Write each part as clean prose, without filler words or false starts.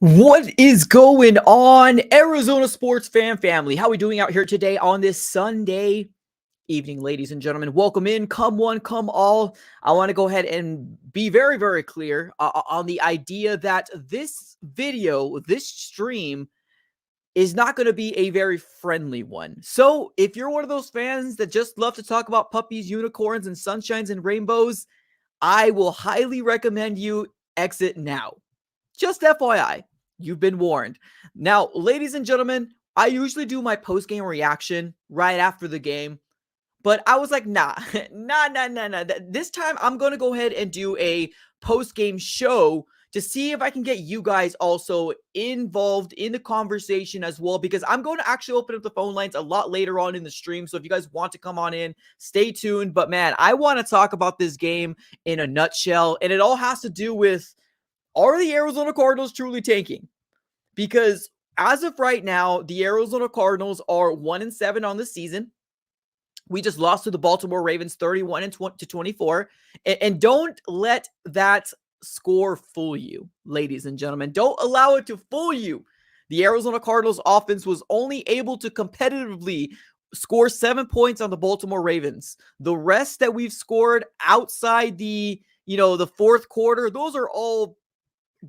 What is going on, Arizona sports fan family? How are we doing out here today on this Sunday evening, ladies and gentlemen? Welcome in. Come one, come all. I want to go ahead and be very, very clear on the idea that this video, this stream, is not going to be a very friendly one. So if you're one of those fans that just love to talk about puppies, unicorns, and sunshines and rainbows, I will highly recommend you exit now. Just FYI, you've been warned. Now, ladies and gentlemen, I usually do my post-game reaction right after the game, but I was like, nah. This time, I'm going to go ahead and do a post-game show to see if I can get you guys also involved in the conversation as well, because I'm going to actually open up the phone lines a lot later on in the stream. So if you guys want to come on in, stay tuned. But man, I want to talk about this game in a nutshell, and it all has to do with, are the Arizona Cardinals truly tanking? Because as of right now, the Arizona Cardinals are 1-7 on the season. We just lost to the Baltimore Ravens 31-24. And don't let that score fool you, ladies and gentlemen. Don't allow it to fool you. The Arizona Cardinals offense was only able to competitively score 7 points on the Baltimore Ravens. The rest that we've scored outside the fourth quarter, those are all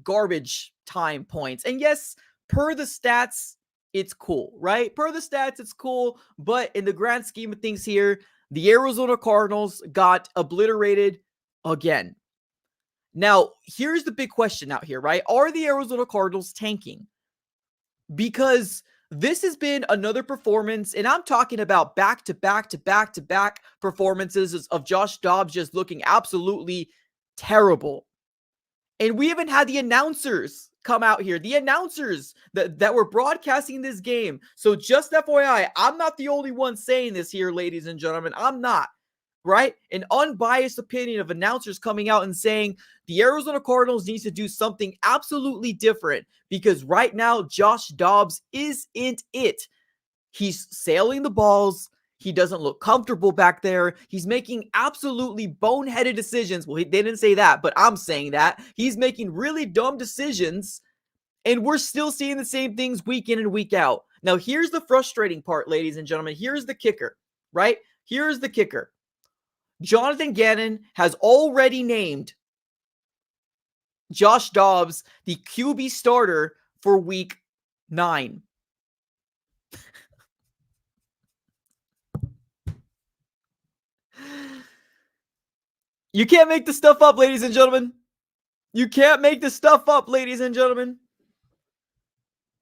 garbage time points. And yes, per the stats, it's cool, right? Per the stats, it's cool. But in the grand scheme of things here, the Arizona Cardinals got obliterated again. Now, here's the big question out here, right? Are the Arizona Cardinals tanking? Because this has been another performance, and I'm talking about back-to-back performances of Josh Dobbs just looking absolutely terrible. And we even had the announcers come out here, the announcers that were broadcasting this game. So just FYI, I'm not the only one saying this here, ladies and gentlemen. I'm not, right? An unbiased opinion of announcers coming out and saying the Arizona Cardinals needs to do something absolutely different, because right now, Josh Dobbs isn't it. He's sailing the balls. He doesn't look comfortable back there. He's making absolutely boneheaded decisions. Well, they didn't say that, but I'm saying that. He's making really dumb decisions, and we're still seeing the same things week in and week out. Now, here's the frustrating part, ladies and gentlemen. Here's the kicker, right? Here's the kicker. Jonathan Gannon has already named Josh Dobbs the QB starter for week 9. You can't make this stuff up, ladies and gentlemen. You can't make this stuff up, ladies and gentlemen.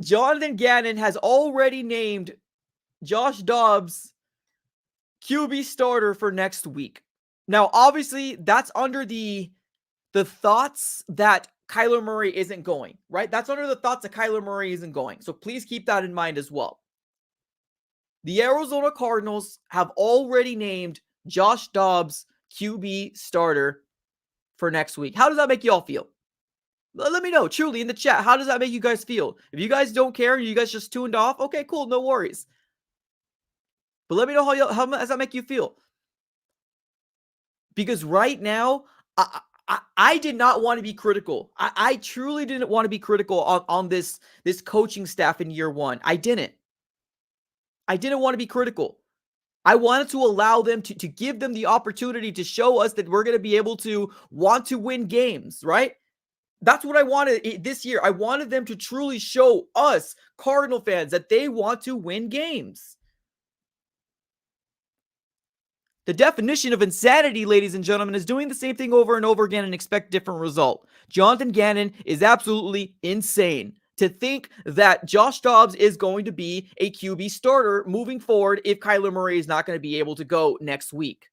Jonathan Gannon has already named Josh Dobbs QB starter for next week. Now, obviously, that's under the thoughts that Kyler Murray isn't going, right? That's under the thoughts that Kyler Murray isn't going. So please keep that in mind as well. The Arizona Cardinals have already named Josh Dobbs QB starter for next week. How does that make you all feel? Let me know, truly, in the chat. How does that make you guys feel? If you guys don't care and you guys just tuned off, okay, cool, no worries. But let me know how does that make you feel? Because right now, I did not want to be critical. I truly didn't want to be critical on this coaching staff in year one. I didn't. I didn't want to be critical. I wanted to allow them to give them the opportunity to show us that we're going to be able to want to win games, right? That's what I wanted this year. I wanted them to truly show us, Cardinal fans, that they want to win games. The definition of insanity, ladies and gentlemen, is doing the same thing over and over again and expect different result. Jonathan Gannon is absolutely insane to think that Josh Dobbs is going to be a QB starter moving forward if Kyler Murray is not going to be able to go next week.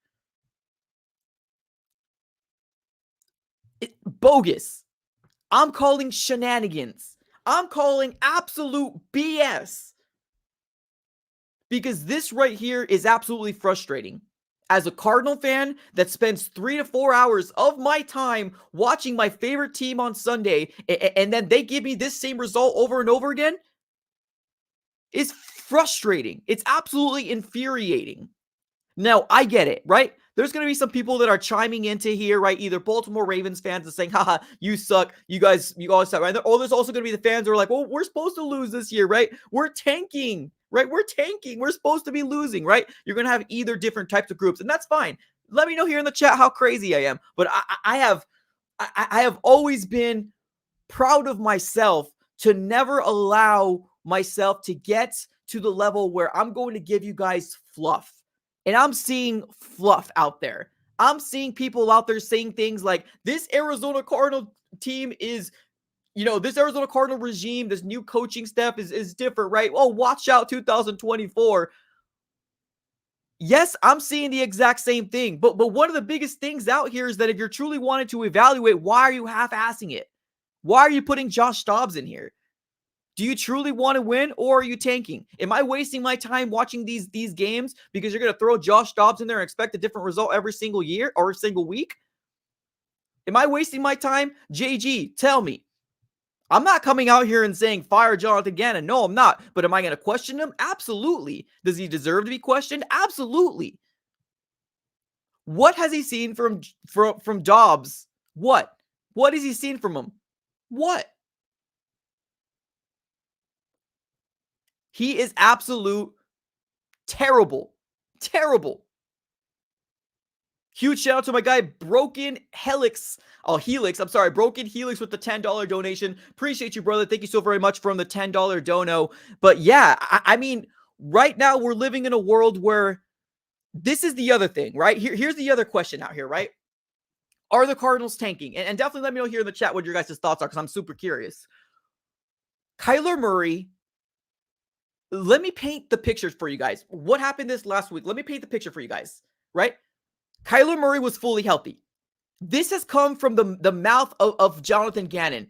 Bogus. I'm calling shenanigans. I'm calling absolute BS. Because this right here is absolutely frustrating. As a Cardinal fan that spends 3 to 4 hours of my time watching my favorite team on Sunday, and then they give me this same result over and over again, is frustrating. It's absolutely infuriating. Now, I get it, right? There's going to be some people that are chiming into here, right? Either Baltimore Ravens fans and saying, haha, you suck. You always suck, right? Or there's also going to be the fans who are like, well, we're supposed to lose this year, right? We're tanking, right? We're tanking. We're supposed to be losing, right? You're going to have either different types of groups, and that's fine. Let me know here in the chat how crazy I am. But I have always been proud of myself to never allow myself to get to the level where I'm going to give you guys fluff. And I'm seeing fluff out there. I'm seeing people out there saying things like, this Arizona Cardinal team is, this Arizona Cardinal regime, this new coaching staff is different, right? Oh, watch out 2024. Yes, I'm seeing the exact same thing. But one of the biggest things out here is that if you're truly wanting to evaluate, why are you half-assing it? Why are you putting Josh Dobbs in here? Do you truly want to win, or are you tanking? Am I wasting my time watching these games because you're going to throw Josh Dobbs in there and expect a different result every single year or every single week? Am I wasting my time? JG, tell me. I'm not coming out here and saying fire Jonathan Gannon. No, I'm not. But am I going to question him? Absolutely. Does he deserve to be questioned? Absolutely. What has he seen from Dobbs? What? What has he seen from him? What? He is absolute terrible. Terrible. Huge shout out to my guy, Broken Helix. Oh, Helix. I'm sorry. Broken Helix with the $10 donation. Appreciate you, brother. Thank you so very much from the $10 dono. But yeah, I mean, right now we're living in a world where this is the other thing, right? Here's the other question out here, right? Are the Cardinals tanking? And definitely let me know here in the chat what your guys' thoughts are, because I'm super curious. Kyler Murray. Let me paint the pictures for you guys. What happened this last week? Let me paint the picture for you guys, right? Kyler Murray was fully healthy. This has come from the mouth of Jonathan Gannon.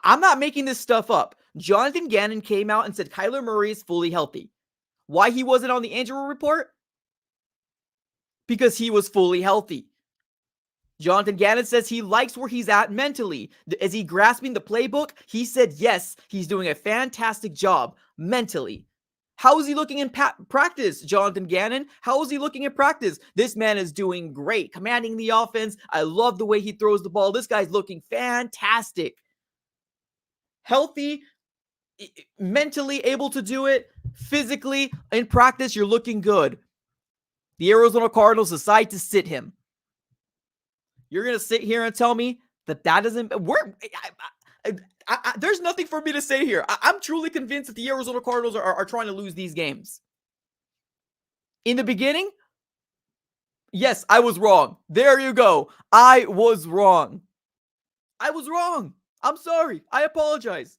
I'm not making this stuff up. Jonathan Gannon came out and said Kyler Murray is fully healthy. Why he wasn't on the injury report? Because he was fully healthy. Jonathan Gannon says he likes where he's at mentally. Is he grasping the playbook? He said yes, he's doing a fantastic job mentally. How is he looking in practice, Jonathan Gannon? How is he looking in practice? This man is doing great, commanding the offense. I love the way he throws the ball. This guy's looking fantastic. Healthy, mentally able to do it, physically, in practice, you're looking good. The Arizona Cardinals decide to sit him. You're going to sit here and tell me that doesn't work? There's nothing for me to say here. I'm truly convinced that the Arizona Cardinals are trying to lose these games. In the beginning, yes, I was wrong. There you go. I was wrong. I was wrong. I'm sorry. I apologize.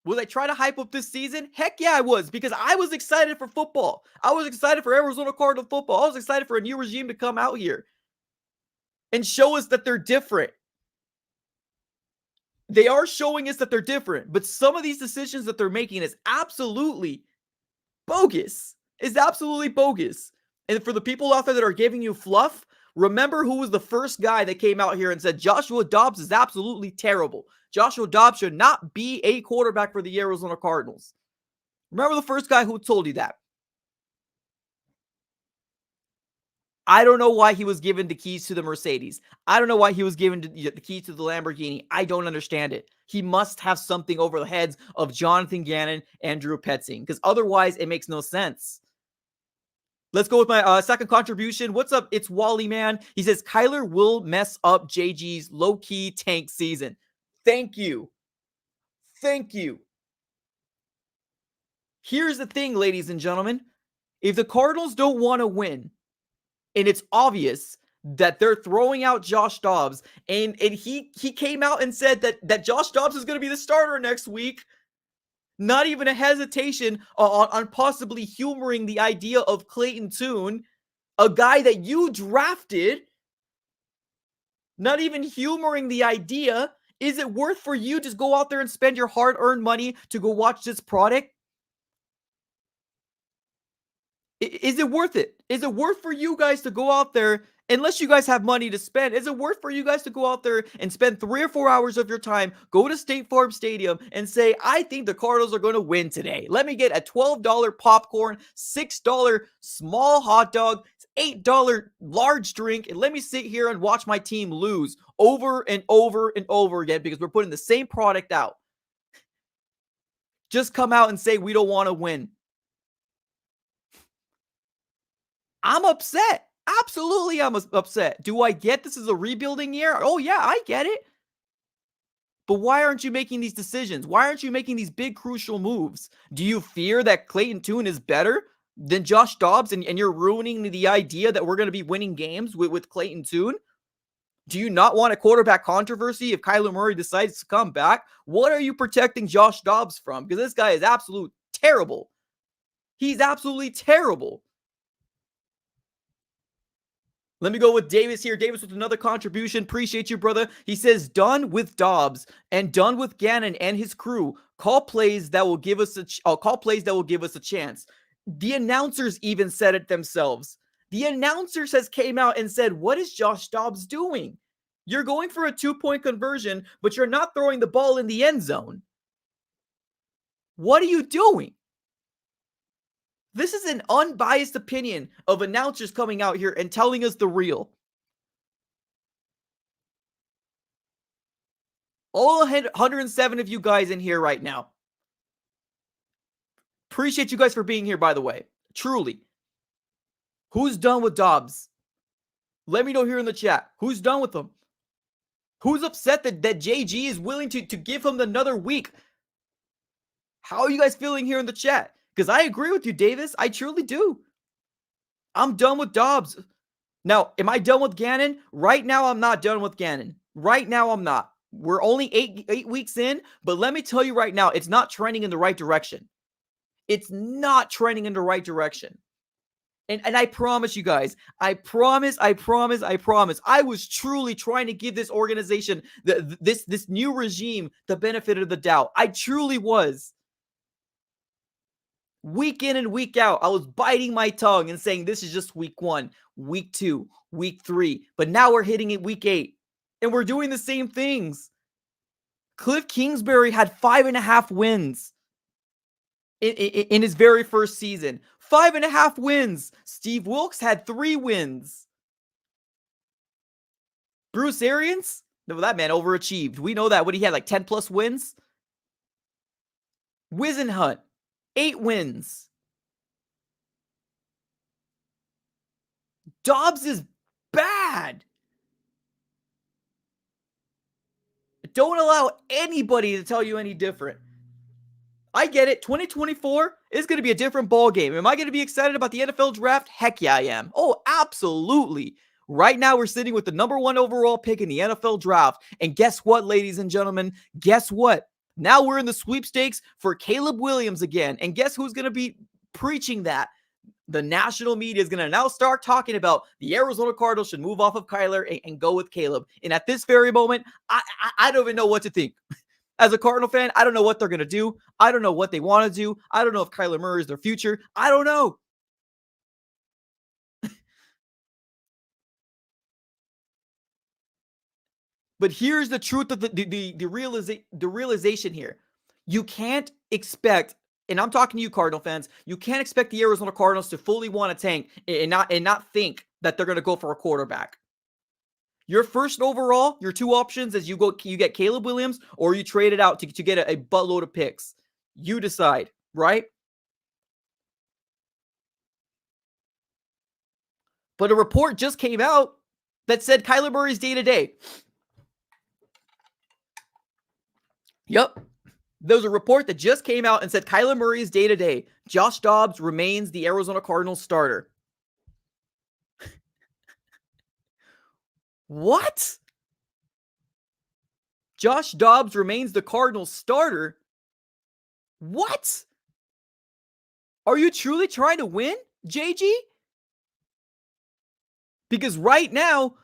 Will I try to hype up this season? Heck yeah, I was, because I was excited for football. I was excited for Arizona Cardinal football. I was excited for a new regime to come out here and show us that they're different. They are showing us that they're different, but some of these decisions that they're making is absolutely bogus. Is absolutely bogus. And for the people out there that are giving you fluff, Remember who was the first guy that came out here and said Joshua Dobbs is absolutely terrible. Joshua Dobbs should not be a quarterback for the Arizona Cardinals. Remember the first guy who told you that? I don't know why he was given the keys to the Mercedes. I don't know why he was given the keys to the Lamborghini. I don't understand it. He must have something over the heads of Jonathan Gannon and Drew Petzing, because otherwise it makes no sense. Let's go with my second contribution. What's up? It's Wally, man. He says, Kyler will mess up JG's low-key tank season. Thank you. Thank you. Here's the thing, ladies and gentlemen. If the Cardinals don't want to win, and it's obvious that they're throwing out Josh Dobbs, and he came out and said that Josh Dobbs is going to be the starter next week. Not even a hesitation on possibly humoring the idea of Clayton Tune, a guy that you drafted. Not even humoring the idea. Is it worth for you to go out there and spend your hard-earned money to go watch this product? Is it worth it? Is it worth for you guys to go out there, unless you guys have money to spend, is it worth for you guys to go out there and spend 3 or 4 hours of your time, go to State Farm Stadium and say, I think the Cardinals are going to win today. Let me get a $12 popcorn, $6 small hot dog, $8 large drink, and let me sit here and watch my team lose over and over and over again because we're putting the same product out. Just come out and say we don't want to win. I'm upset. Absolutely, I'm upset. Do I get this is a rebuilding year? Oh, yeah, I get it. But why aren't you making these decisions? Why aren't you making these big, crucial moves? Do you fear that Clayton Tune is better than Josh Dobbs and you're ruining the idea that we're going to be winning games with Clayton Tune? Do you not want a quarterback controversy if Kyler Murray decides to come back? What are you protecting Josh Dobbs from? Because this guy is absolute terrible. He's absolutely terrible. Let me go with Davis here. Davis with another contribution. Appreciate you, brother. He says, done with Dobbs and done with Gannon and his crew. Call plays that will give us a chance. The announcers even said it themselves. The announcers has came out and said, what is Josh Dobbs doing? You're going for a 2-point conversion, but you're not throwing the ball in the end zone. What are you doing? This is an unbiased opinion of announcers coming out here and telling us the real. All 107 of you guys in here right now. Appreciate you guys for being here, by the way. Truly. Who's done with Dobbs? Let me know here in the chat. Who's done with him? Who's upset that JG is willing to give him another week? How are you guys feeling here in the chat? Because I agree with you, Davis. I truly do. I'm done with Dobbs. Now, am I done with Gannon? Right now, I'm not done with Gannon. Right now, I'm not. We're only eight weeks in, but let me tell you right now, it's not trending in the right direction. It's not trending in the right direction. And I promise you guys, I promise, I was truly trying to give this organization, this new regime, the benefit of the doubt. I truly was. Week in and week out, I was biting my tongue and saying, this is just week 1, week 2, week 3. But now we're hitting it week 8. And we're doing the same things. Cliff Kingsbury had 5.5 wins in his very first season. 5.5 wins. Steve Wilkes had 3 wins. Bruce Arians? No, that man overachieved. We know that. What, he had like 10 plus wins? Wisenhunt, 8 wins. Dobbs is bad. Don't allow anybody to tell you any different. I get it. 2024 is going to be a different ball game. Am I going to be excited about the NFL draft? Heck yeah, I am. Oh, absolutely. Right now, we're sitting with the number 1 overall pick in the NFL draft. And guess what, ladies and gentlemen? Guess what? Now we're in the sweepstakes for Caleb Williams again. And guess who's going to be preaching that? The national media is going to now start talking about the Arizona Cardinals should move off of Kyler and go with Caleb. And at this very moment, I don't even know what to think. As a Cardinal fan, I don't know what they're going to do. I don't know what they want to do. I don't know if Kyler Murray is their future. I don't know. But here's the truth of the realization here. You can't expect, and I'm talking to you, Cardinal fans, you can't expect the Arizona Cardinals to fully want to tank and not think that they're going to go for a quarterback. Your first overall, your two options is you get Caleb Williams or you trade it out to get a buttload of picks. You decide, right? But a report just came out that said Kyler Murray's day to day. Yep. There was a report that just came out and said Kyler Murray is day to day. Josh Dobbs remains the Arizona Cardinals starter. What? Josh Dobbs remains the Cardinals starter? What? Are you truly trying to win, JG? Because right now,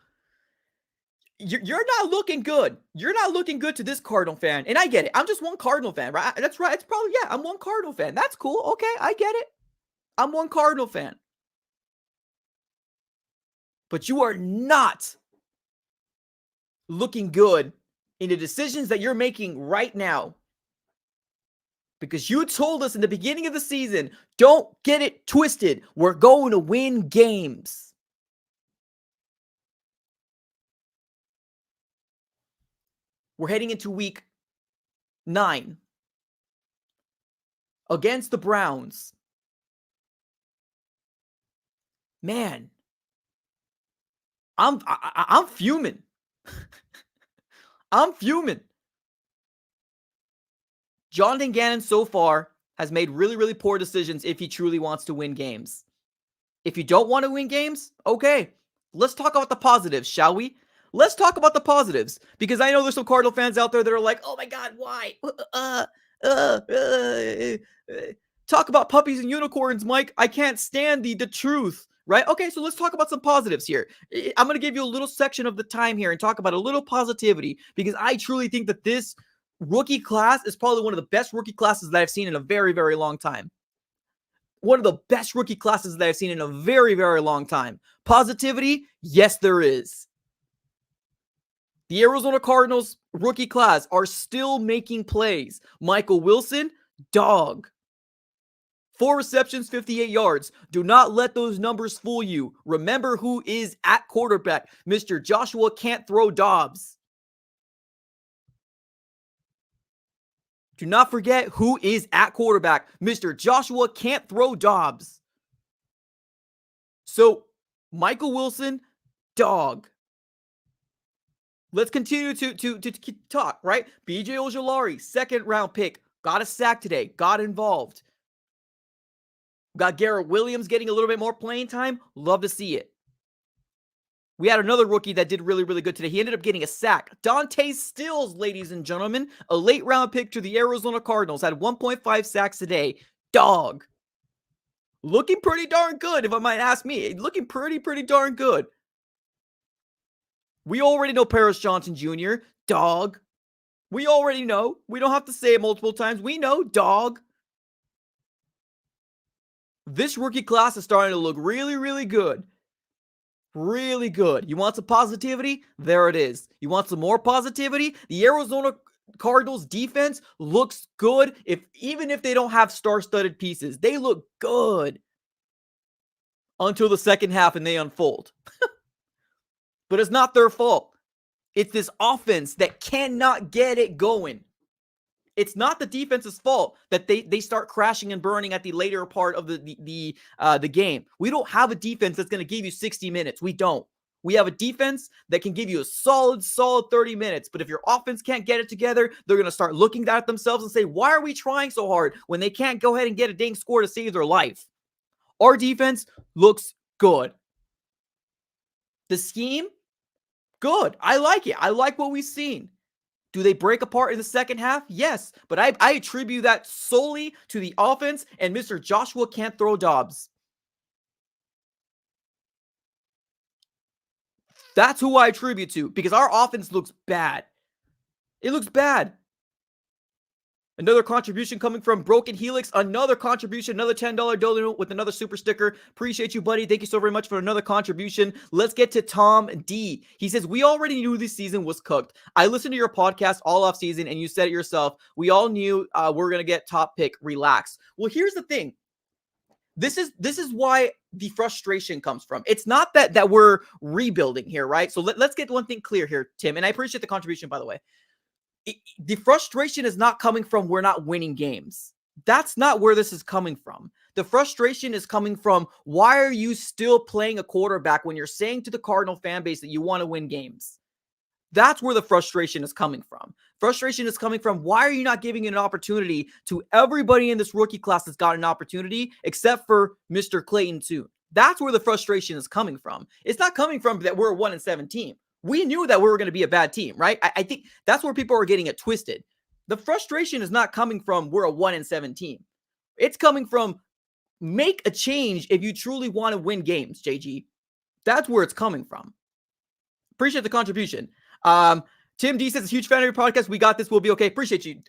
you're not looking good. You're not looking good to this Cardinal fan. And I get it. I'm just one Cardinal fan, right? That's right. It's probably, yeah, I'm one Cardinal fan. That's cool. Okay, I get it. I'm one Cardinal fan. But you are not looking good in the decisions that you're making right now. Because you told us in the beginning of the season, don't get it twisted. We're going to win games. We're heading into week 9 against the Browns. Man, I'm fuming. I'm fuming. Jonathan Gannon so far has made really, really poor decisions if he truly wants to win games. If you don't want to win games, okay. Let's talk about the positives, shall we? Let's talk about the positives. Because I know there's some Cardinal fans out there that are like, oh my God, why? Talk about puppies and unicorns, Mike. I can't stand the truth, right? Okay, so let's talk about some positives here. I'm going to give you a little section of the time here and talk about a little positivity because I truly think that this rookie class is probably one of the best rookie classes that I've seen in a very, very long time. One of the best rookie classes that I've seen in a very, very long time. Positivity? Yes, there is. The Arizona Cardinals rookie class are still making plays. Michael Wilson, dog. 4 receptions, 58 yards. Do not let those numbers fool you. Remember who is at quarterback. Mr. Joshua can't throw Dobbs. Do not forget who is at quarterback. Mr. Joshua can't throw Dobbs. So, Michael Wilson, dog. Let's continue to talk, right? BJ Ojolari, second round pick, got a sack today, got involved. Got Garrett Williams getting a little bit more playing time. Love to see it. We had another rookie that did really, really good today. He ended up getting a sack. Dante Stills, ladies and gentlemen, a late round pick to the Arizona Cardinals, had 1.5 sacks today. Dog. Looking pretty darn good, if I might ask me. Looking pretty darn good. We already know Paris Johnson Jr., dog. We already know. We don't have to say it multiple times. We know, dog. This rookie class is starting to look really, really good. Really good. You want some positivity? There it is. You want some more positivity? The Arizona Cardinals defense looks good even if they don't have star-studded pieces. They look good until the second half and they unfold. But it's not their fault. It's this offense that cannot get it going. It's not the defense's fault that they start crashing and burning at the later part of the game. We don't have a defense that's going to give you 60 minutes. We don't. We have a defense that can give you a solid 30 minutes. But if your offense can't get it together, they're going to start looking at themselves and say, why are we trying so hard when they can't go ahead and get a dang score to save their life? Our defense looks good. The scheme, good. I like it. I like what we've seen. Do they break apart in the second half? Yes, but I attribute that solely to the offense and Mr. Joshua can't throw Dobbs. That's who I attribute to because our offense looks bad. It looks bad. Another contribution coming from Broken Helix. Another contribution, another $10 donor with another super sticker. Appreciate you, buddy. Thank you so very much for another contribution. Let's get to Tom D. He says, we already knew this season was cooked. I listened to your podcast all off season, and you said it yourself. We all knew we're going to get top pick. Relax. Well, here's the thing. This is why the frustration comes from. It's not that we're rebuilding here, right? So let's get one thing clear here, Tim. And I appreciate the contribution, by the way. The frustration is not coming from we're not winning games. That's not where this is coming from. The frustration is coming from, why are you still playing a quarterback when you're saying to the Cardinal fan base that you want to win games? That's where the frustration is coming from. Frustration is coming from, why are you not giving an opportunity to everybody in this rookie class that's got an opportunity except for Mr. Clayton Tune? That's where the frustration is coming from. It's not coming from that we're a 1-7 team. We knew that we were going to be a bad team, right? I think that's where people are getting it twisted. The frustration is not coming from we're a 1-7 team. It's coming from make a change if you truly want to win games, JG. That's where it's coming from. Appreciate the contribution. Tim D says, a huge fan of your podcast. We got this. We'll be okay. Appreciate you.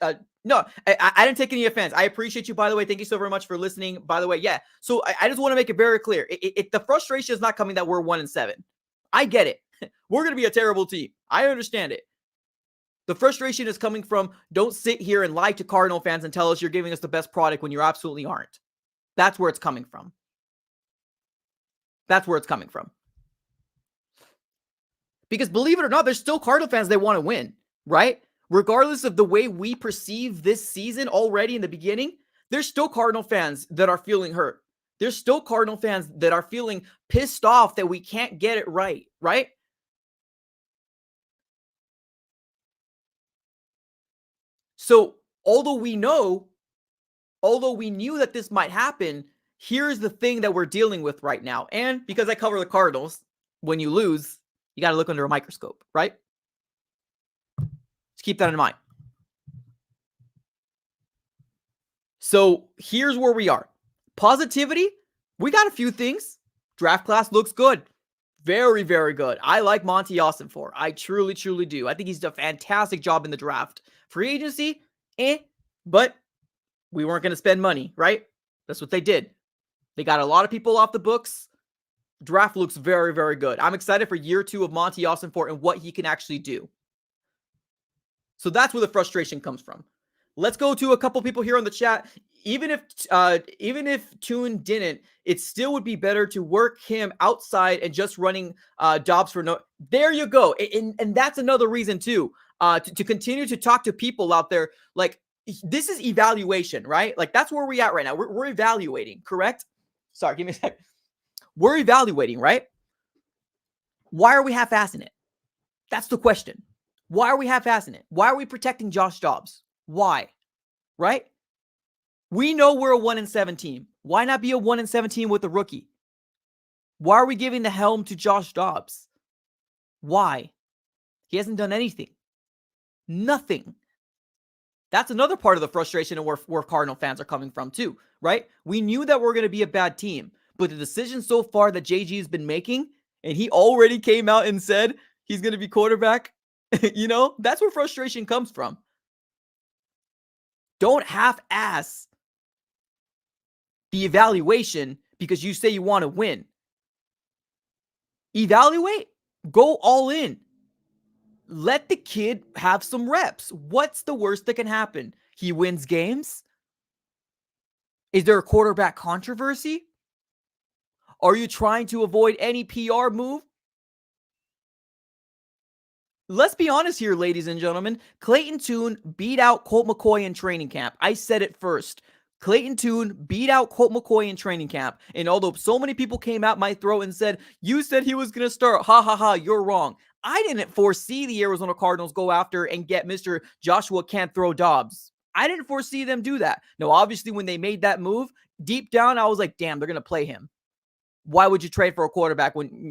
No, I didn't take any offense. I appreciate you, by the way. Thank you so very much for listening. By the way, yeah. So I just want to make it very clear. The frustration is not coming that we're 1-7. I get it. We're going to be a terrible team. I understand it. The frustration is coming from, don't sit here and lie to Cardinal fans and tell us you're giving us the best product when you absolutely aren't. That's where it's coming from. That's where it's coming from. Because believe it or not, there's still Cardinal fans that want to win, right? Regardless of the way we perceive this season already in the beginning, there's still Cardinal fans that are feeling hurt. There's still Cardinal fans that are feeling pissed off that we can't get it right, right? So, although we knew that this might happen, here's the thing that we're dealing with right now. And because I cover the Cardinals, when you lose, you got to look under a microscope, right? Just keep that in mind. So, here's where we are. Positivity, we got a few things. Draft class looks good. Very, very good. I like Monty Ossenfort. I truly, truly do. I think he's done a fantastic job in the draft. Free agency, but we weren't going to spend money, right? That's what they did. They got a lot of people off the books. Draft looks very, very good. I'm excited for year 2 of Monty Ossenfort and what he can actually do. So that's where the frustration comes from. Let's go to a couple people here on the chat. Even if Tune didn't, it still would be better to work him outside and just running Dobbs for no. There you go. And that's another reason too. To continue to talk to people out there, like this is evaluation, right? Like that's where we're at right now. We're evaluating, correct? Sorry, give me a second. We're evaluating, right? Why are we half-assing it? That's the question. Why are we half-assing it? Why are we protecting Josh Dobbs? Why? Right? We know we're a 1-7 team. Why not be a 1-7 team with a rookie? Why are we giving the helm to Josh Dobbs? Why? He hasn't done anything. Nothing. That's another part of the frustration and where Cardinal fans are coming from too, right? We knew that we're going to be a bad team, but the decision so far that JG has been making, and he already came out and said he's going to be quarterback, that's where frustration comes from. Don't half-ass the evaluation because you say you want to win. Evaluate. Go all in. Let the kid have some reps. What's the worst that can happen? He wins games? Is there a quarterback controversy? Are you trying to avoid any PR move? Let's be honest here, ladies and gentlemen. Clayton Tune beat out Colt McCoy in training camp. I said it first. Clayton Tune beat out Colt McCoy in training camp. And although so many people came out my throat and said, you said he was going to start. Ha, ha, ha, you're wrong. I didn't foresee the Arizona Cardinals go after and get Mr. Joshua Can't Throw Dobbs. I didn't foresee them do that. Now, obviously, when they made that move, deep down, I was like, damn, they're going to play him. Why would you trade for a quarterback when,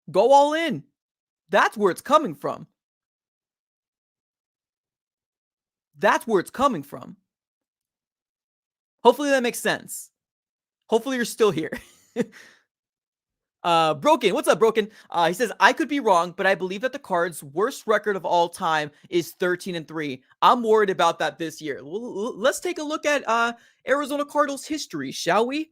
go all in? That's where it's coming from. That's where it's coming from. Hopefully that makes sense. Hopefully you're still here. Broken. What's up, Broken? He says, I could be wrong, but I believe that the Cards' worst record of all time is 13-3. I'm worried about that this year. Let's take a look at Arizona Cardinals history, shall we?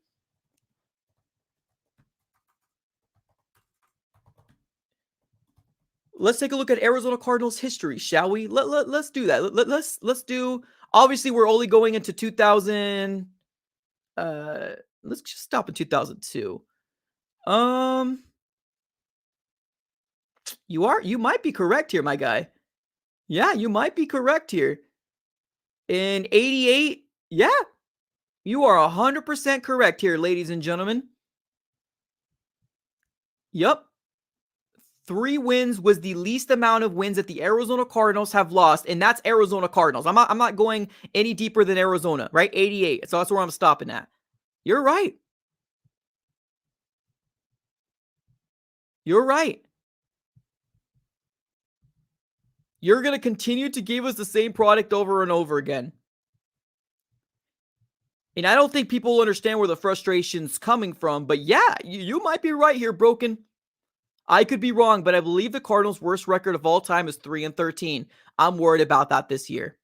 Let's take a look at Arizona Cardinals history, shall we? Let's do that. Let's do. Obviously, we're only going into 2000. Let's just stop in 2002. You might be correct here, my guy. Yeah, you might be correct here. In 88, yeah, you are 100% correct here, ladies and gentlemen. Yep. 3 wins was the least amount of wins that the Arizona Cardinals have lost, and that's Arizona Cardinals. I'm not going any deeper than Arizona, right? 88. So that's where I'm stopping at. You're right. You're right. You're going to continue to give us the same product over and over again. And I don't think people understand where the frustration's coming from, but yeah, you might be right here, Broken. I could be wrong, but I believe the Cardinals' worst record of all time is 3-13. I'm worried about that this year.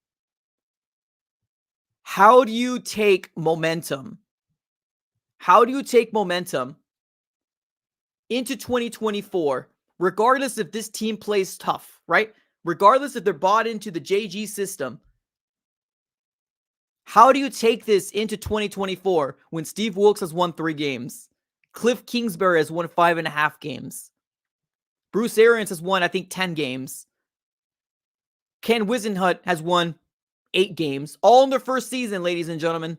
How do you take momentum? How do you take momentum into 2024, regardless if this team plays tough, right? Regardless if they're bought into the JG system. How do you take this into 2024 when Steve Wilkes has won 3 games? Cliff Kingsbury has won 5.5 games. Bruce Arians has won, I think, 10 games. Ken Wisenhunt has won 8 games, all in their first season, ladies and gentlemen.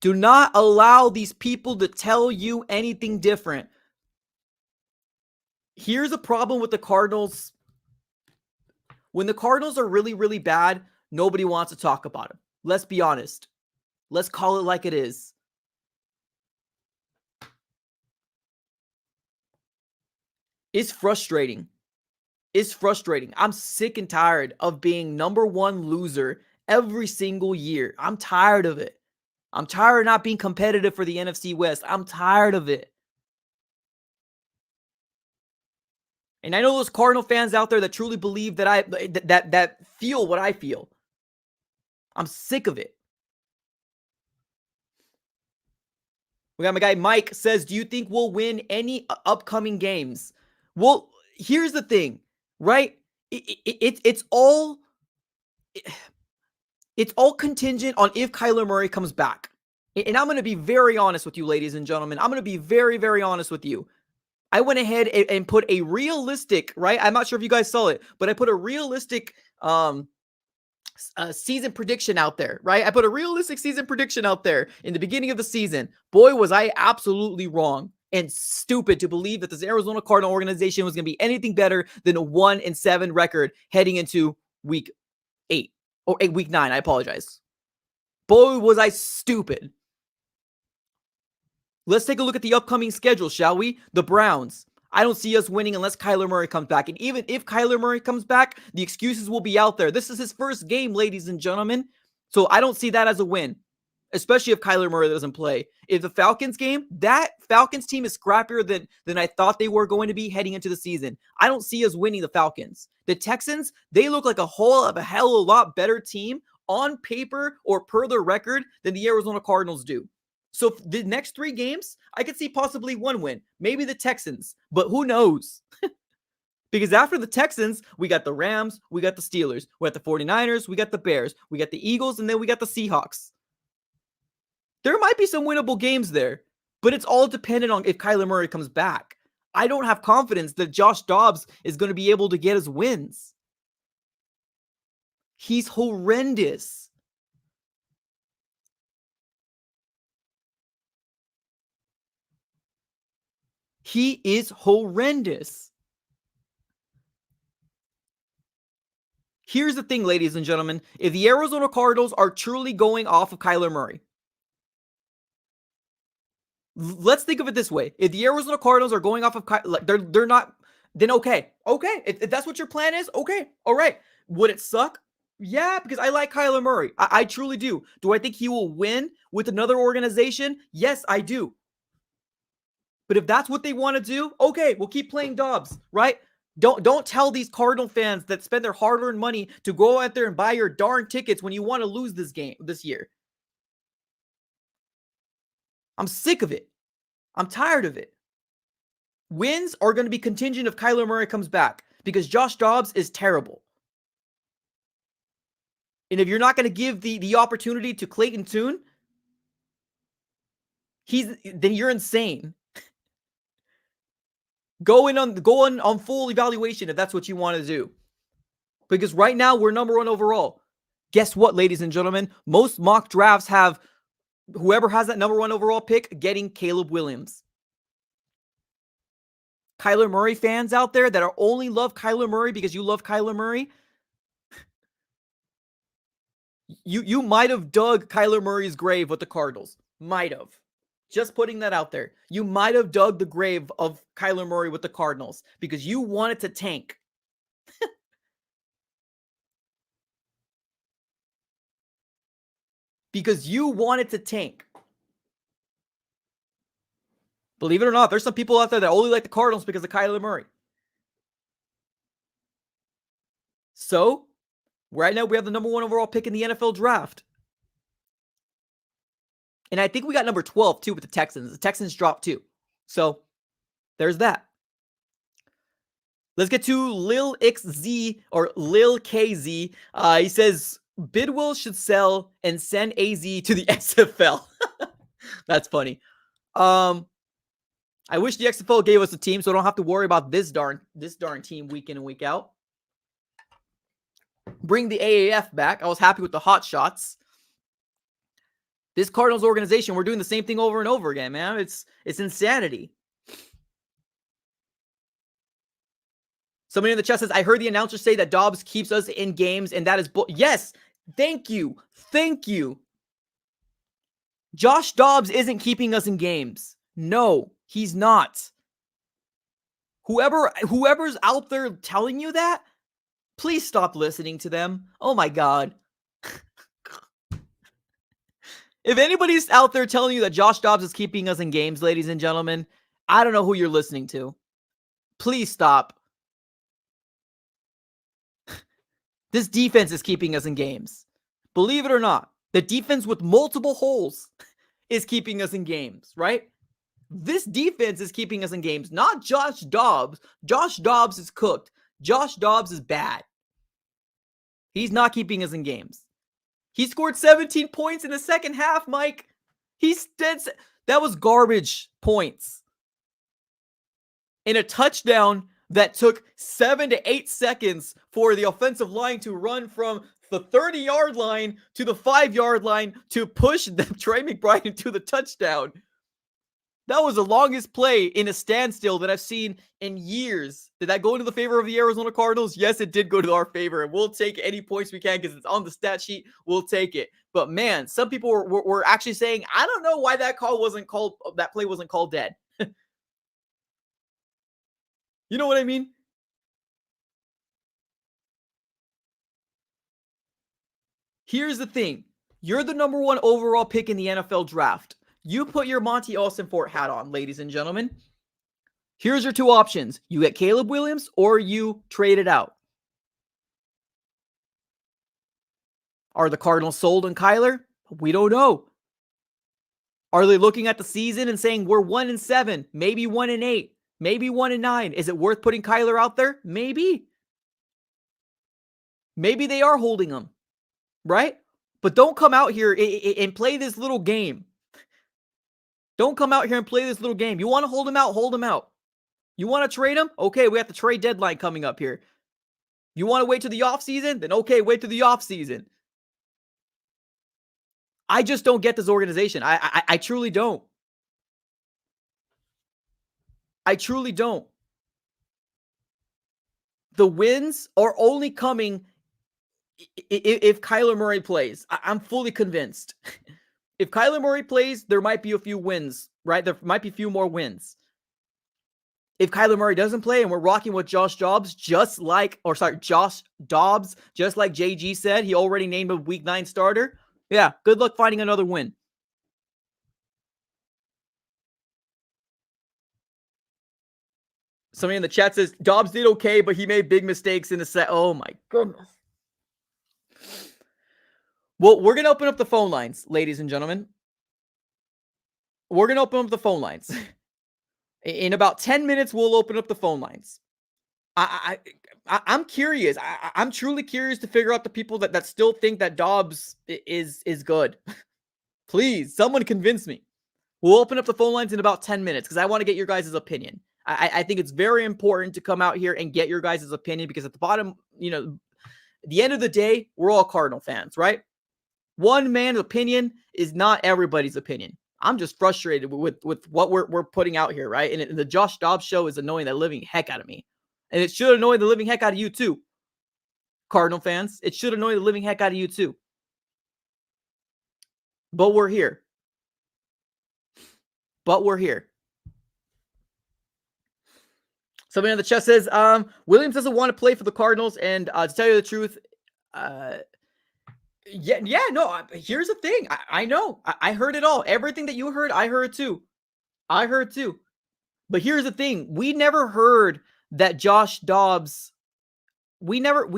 Do not allow these people to tell you anything different. Here's a problem with the Cardinals. When the Cardinals are really, really bad, nobody wants to talk about them. Let's be honest. Let's call it like it is. It's frustrating. It's frustrating. I'm sick and tired of being number 1 loser every single year. I'm tired of it. I'm tired of not being competitive for the NFC West. I'm tired of it. And I know those Cardinal fans out there that truly believe that that feel what I feel. I'm sick of it. We got my guy Mike says, do you think we'll win any upcoming games? Well, here's the thing, right? It's all contingent on if Kyler Murray comes back. And I'm going to be very honest with you, ladies and gentlemen. I'm going to be very, very honest with you. I went ahead and put a realistic, right? I'm not sure if you guys saw it, but I put a realistic season prediction out there, right? I put a realistic season prediction out there in the beginning of the season. Boy, was I absolutely wrong and stupid to believe that this Arizona Cardinal organization was going to be anything better than a 1-7 record heading into week 8 or week 9. I apologize. Boy, was I stupid. Let's take a look at the upcoming schedule, shall we? The Browns. I don't see us winning unless Kyler Murray comes back. And even if Kyler Murray comes back, the excuses will be out there. This is his first game, ladies and gentlemen. So I don't see that as a win, especially if Kyler Murray doesn't play. If the Falcons game, that Falcons team is scrappier than I thought they were going to be heading into the season. I don't see us winning the Falcons. The Texans, they look like a hell of a lot better team on paper or per their record than the Arizona Cardinals do. So the next 3 games, I could see possibly 1 win. Maybe the Texans, but who knows? Because after the Texans, we got the Rams, we got the Steelers, we got the 49ers, we got the Bears, we got the Eagles, and then we got the Seahawks. There might be some winnable games there, but it's all dependent on if Kyler Murray comes back. I don't have confidence that Josh Dobbs is going to be able to get his wins. He's horrendous. He is horrendous. Here's the thing, ladies and gentlemen. If the Arizona Cardinals are truly going off of Kyler Murray, let's think of it this way. If the Arizona Cardinals are going off of Kyler, they're not, then okay. Okay. If that's what your plan is, okay. All right. Would it suck? Yeah, because I like Kyler Murray. I truly do. Do I think he will win with another organization? Yes, I do. But if that's what they want to do, okay, we'll keep playing Dobbs, right? Don't tell these Cardinal fans that spend their hard-earned money to go out there and buy your darn tickets when you want to lose this game this year. I'm sick of it. I'm tired of it. Wins are going to be contingent if Kyler Murray comes back because Josh Dobbs is terrible. And if you're not going to give the opportunity to Clayton Tune, then you're insane. Go on full evaluation if that's what you want to do. Because right now we're number 1 overall. Guess what, ladies and gentlemen? Most mock drafts have whoever has that number 1 overall pick getting Caleb Williams. Kyler Murray fans out there that only love Kyler Murray because you love Kyler Murray, you might have dug Kyler Murray's grave with the Cardinals. Might have. Just putting that out there. You might have dug the grave of Kyler Murray with the Cardinals because you wanted to tank. Because you wanted to tank. Believe it or not, there's some people out there that only like the Cardinals because of Kyler Murray. So, right now we have the number 1 overall pick in the NFL draft. And I think we got number 12 too with the Texans. The Texans dropped too. So, there's that. Let's get to Lil XZ or Lil KZ. He says, Bidwill should sell and send AZ to the XFL. That's funny. I wish the XFL gave us a team so I don't have to worry about this darn team week in and week out. Bring the AAF back. I was happy with the hot shots. This Cardinals organization, we're doing the same thing over and over again, man. It's insanity. Somebody in the chat says, I heard the announcer say that Dobbs keeps us in games, and that is yes. Thank you. Thank you. Josh Dobbs isn't keeping us in games. No, he's not. Whoever's out there telling you that, please stop listening to them. Oh my God. If anybody's out there telling you that Josh Dobbs is keeping us in games, ladies and gentlemen, I don't know who you're listening to. Please stop. This defense is keeping us in games. Believe it or not, the defense with multiple holes is keeping us in games, right? This defense is keeping us in games, not Josh Dobbs. Josh Dobbs is cooked. Josh Dobbs is bad. He's not keeping us in games. He scored 17 points in the second half, Mike. That was garbage points. In a touchdown that took 7 to 8 seconds for the offensive line to run from the 30-yard line to the 5-yard line to push Trey McBride into the touchdown. That was the longest play in a standstill that I've seen in years. Did that go into the favor of the Arizona Cardinals? Yes, it did go to our favor. And we'll take any points we can because it's on the stat sheet. We'll take it. But man, some people were actually saying, I don't know why that play wasn't called dead. You know what I mean? Here's the thing. You're the number 1 overall pick in the NFL draft. You put your Monty Alstonfort hat on, ladies and gentlemen. Here's your 2 options. You get Caleb Williams or you trade it out. Are the Cardinals sold on Kyler? We don't know. Are they looking at the season and saying we're 1-7, maybe 1-8, maybe 1-9? Is it worth putting Kyler out there? Maybe. Maybe they are holding him, right? But don't come out here and play this little game. Don't come out here and play this little game. You want to hold him out? Hold him out. You want to trade him? Okay, we have the trade deadline coming up here. You want to wait to the offseason? Then okay, wait to the offseason. I just don't get this organization. I truly don't. I truly don't. The wins are only coming if Kyler Murray plays. I'm fully convinced. If Kyler Murray plays, there might be a few wins, right? There might be a few more wins. If Kyler Murray doesn't play and we're rocking with Josh Dobbs, Josh Dobbs, just like JG said, he already named a Week 9 starter. Yeah, good luck finding another win. Somebody in the chat says Dobbs did okay, but he made big mistakes in the set. Oh my goodness. Well, we're going to open up the phone lines, ladies and gentlemen. We're going to open up the phone lines. In about 10 minutes, we'll open up the phone lines. I'm curious. I'm truly curious to figure out the people that still think that Dobbs is good. Please, someone convince me. We'll open up the phone lines in about 10 minutes because I want to get your guys' opinion. I think it's very important to come out here and get your guys' opinion because at the bottom, at the end of the day, we're all Cardinal fans, right? One man's opinion is not everybody's opinion. I'm just frustrated with what we're putting out here, right? And the Josh Dobbs show is annoying the living heck out of me. And it should annoy the living heck out of you too, Cardinal fans. It should annoy the living heck out of you too. But we're here. Somebody in the chat says, Williams doesn't want to play for the Cardinals. And to tell you the truth, here's the thing. I know. I heard it all. Everything that you heard, I heard too. But here's the thing. We never heard that Josh Dobbs doesn't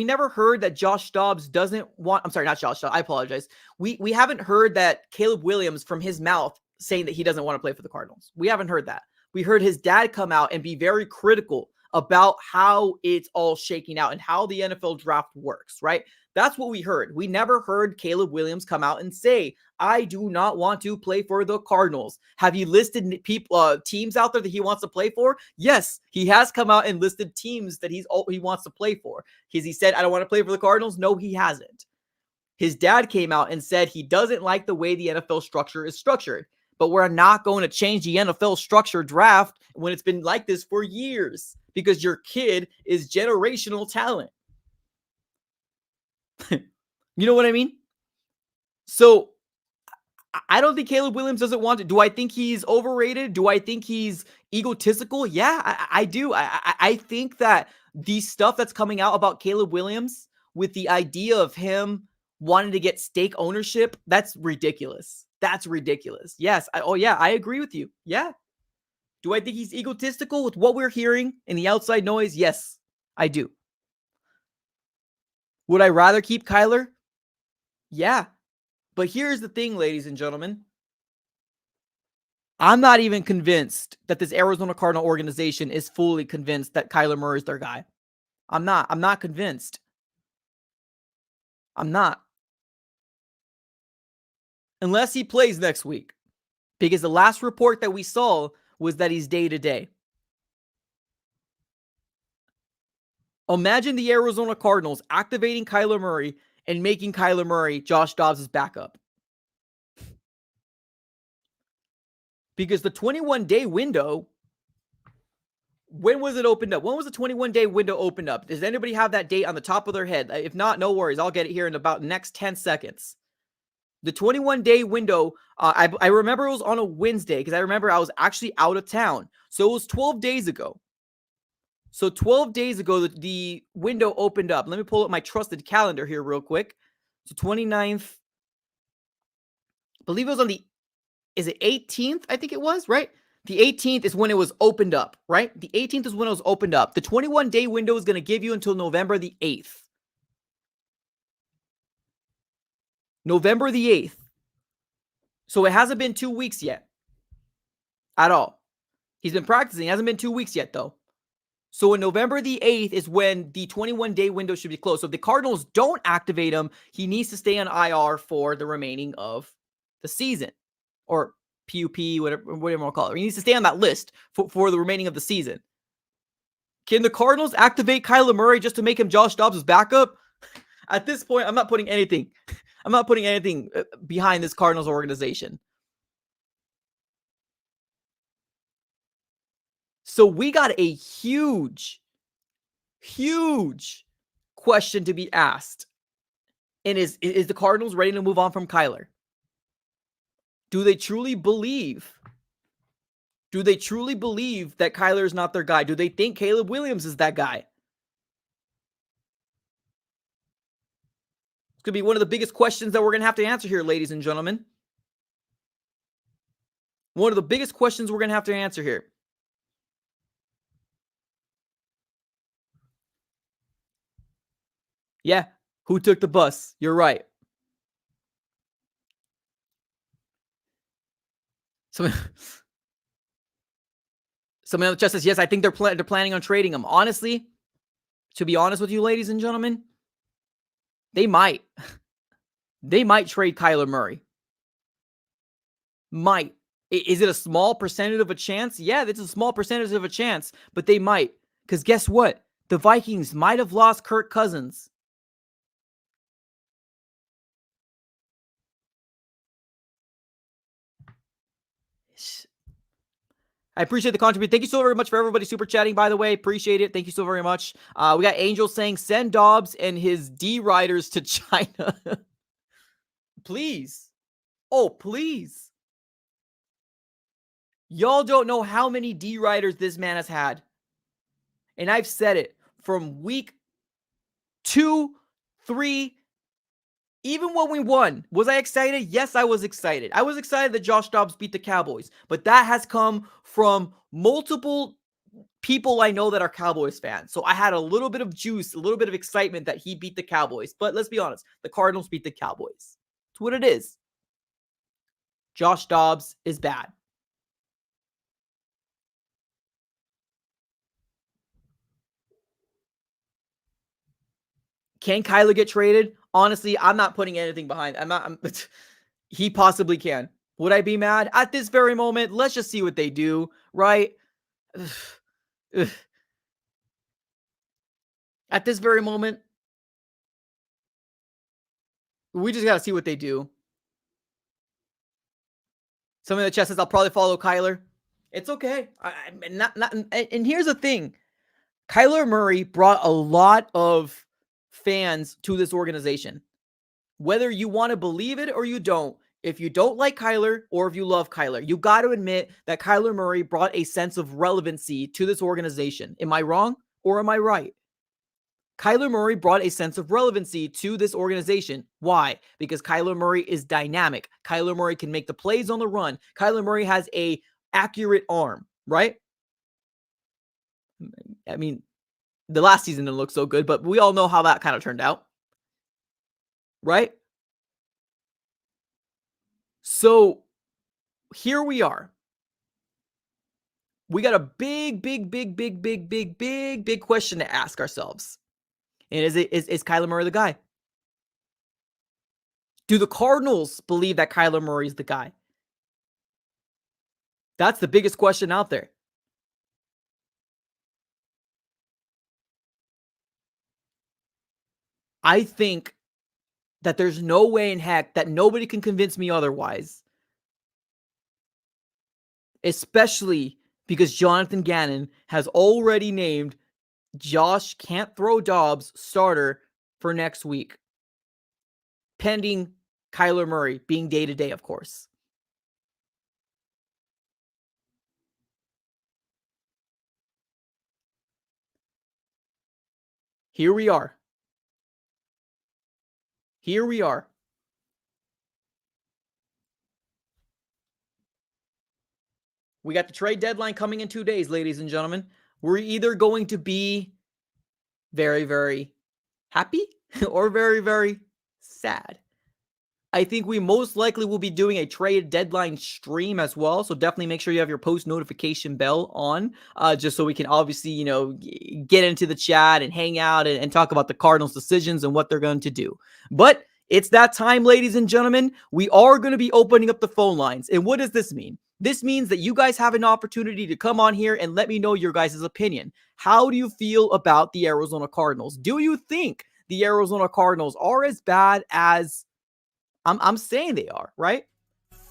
want, I'm sorry, not Josh Dobbs. I apologize. We haven't heard that Caleb Williams from his mouth saying that he doesn't want to play for the Cardinals. We haven't heard that. We heard his dad come out and be very critical about how it's all shaking out and how the NFL draft works, right? That's what we heard. We never heard Caleb Williams come out and say, I do not want to play for the Cardinals. Have you listed teams out there that he wants to play for? Yes, he has come out and listed teams that he wants to play for. Has he said, I don't want to play for the Cardinals? No, he hasn't. His dad came out and said he doesn't like the way the NFL structure is structured. But we're not going to change the NFL structure draft when it's been like this for years because your kid is generational talent. You know what I mean? So I don't think Caleb Williams doesn't want to. Do I think he's overrated? Do I think he's egotistical? Yeah, I do. I think that the stuff that's coming out about Caleb Williams with the idea of him wanting to get stake ownership, that's ridiculous. That's ridiculous. Yes. I agree with you. Yeah. Do I think he's egotistical with what we're hearing in the outside noise? Yes, I do. Would I rather keep Kyler? Yeah. But here's the thing, ladies and gentlemen. I'm not even convinced that this Arizona Cardinal organization is fully convinced that Kyler Murray is their guy. I'm not convinced. I'm not. Unless he plays next week. Because the last report that we saw was that he's day-to-day. Imagine the Arizona Cardinals activating Kyler Murray and making Kyler Murray Josh Dobbs' backup. Because the 21-day window, when was it opened up? When was the 21-day window opened up? Does anybody have that date on the top of their head? If not, no worries. I'll get it here in about the next 10 seconds. The 21-day window, I remember it was on a Wednesday because I remember I was actually out of town. So it was 12 days ago. So 12 days ago, the window opened up. Let me pull up my trusted calendar here real quick. So 29th, I believe it was on is it 18th? I think it was, right? The 18th is when it was opened up, right? The 18th is when it was opened up. The 21-day window is going to give you until November the 8th. November the 8th. So it hasn't been 2 weeks yet. At all. He's been practicing. It hasn't been 2 weeks yet, though. So on November the 8th is when the 21-day window should be closed. So if the Cardinals don't activate him, he needs to stay on IR for the remaining of the season. Or PUP, whatever we'll call it. He needs to stay on that list for the remaining of the season. Can the Cardinals activate Kyler Murray just to make him Josh Dobbs' backup? At this point, I'm not putting anything behind this Cardinals organization. So we got a huge question to be asked. And is the Cardinals ready to move on from Kyler? Do they truly believe that Kyler is not their guy? Do they think Caleb Williams is that guy? It's going to be one of the biggest questions that we're going to have to answer here, ladies and gentlemen. One of the biggest questions we're going to have to answer here. Yeah. Who took the bus? You're right. Someone, someone in the chat says, yes, I think they're planning on trading him. Honestly, to be honest with you, ladies and gentlemen, they might. They might trade Kyler Murray. Might. Is it a small percentage of a chance? Yeah, it's a small percentage of a chance, but they might. Because guess what? The Vikings might have lost Kirk Cousins. I appreciate the contribution. Thank you so very much for everybody super chatting, by the way. Appreciate it. Thank you so very much. We got Angel saying, send Dobbs and his D riders to China. Please. Oh, please. Y'all don't know how many D riders this man has had. And I've said it from week 2, 3, even when we won. Was I excited? Yes, I was excited. I was excited that Josh Dobbs beat the Cowboys. But that has come from multiple people I know that are Cowboys fans. So I had a little bit of juice, a little bit of excitement that he beat the Cowboys. But let's be honest, the Cardinals beat the Cowboys. That's what it is. Josh Dobbs is bad. Can Kyler get traded? Honestly, I'm not putting anything behind. He possibly can. Would I be mad? At this very moment, let's just see what they do, right? At this very moment, we just got to see what they do. Some of the chat says, I'll probably follow Kyler. It's okay. And here's the thing. Kyler Murray brought a lot of fans to this organization. Whether you want to believe it or you don't, if you don't like Kyler or if you love Kyler, you got to admit that Kyler Murray brought a sense of relevancy to this organization. Am I wrong or am I right? Kyler Murray brought a sense of relevancy to this organization. Why? Because Kyler Murray is dynamic. Kyler Murray can make the plays on the run. Kyler Murray has a accurate arm, right? I mean, the last season didn't look so good, but we all know how that kind of turned out, right? So here we are. We got a big question to ask ourselves. And is Kyler Murray the guy? Do the Cardinals believe that Kyler Murray is the guy? That's the biggest question out there. I think that there's no way in heck that nobody can convince me otherwise. Especially because Jonathan Gannon has already named Josh Can't Throw Dobbs starter for next week. Pending Kyler Murray being day-to-day, of course. Here we are. Here we are. We got the trade deadline coming in 2 days, ladies and gentlemen. We're either going to be very, very happy or very, very sad. I think we most likely will be doing a trade deadline stream as well. So definitely make sure you have your post notification bell on, just so we can obviously, get into the chat and hang out and talk about the Cardinals' decisions and what they're going to do. But it's that time, ladies and gentlemen. We are going to be opening up the phone lines. And what does this mean? This means that you guys have an opportunity to come on here and let me know your guys' opinion. How do you feel about the Arizona Cardinals? Do you think the Arizona Cardinals are as bad as I'm saying they are, right?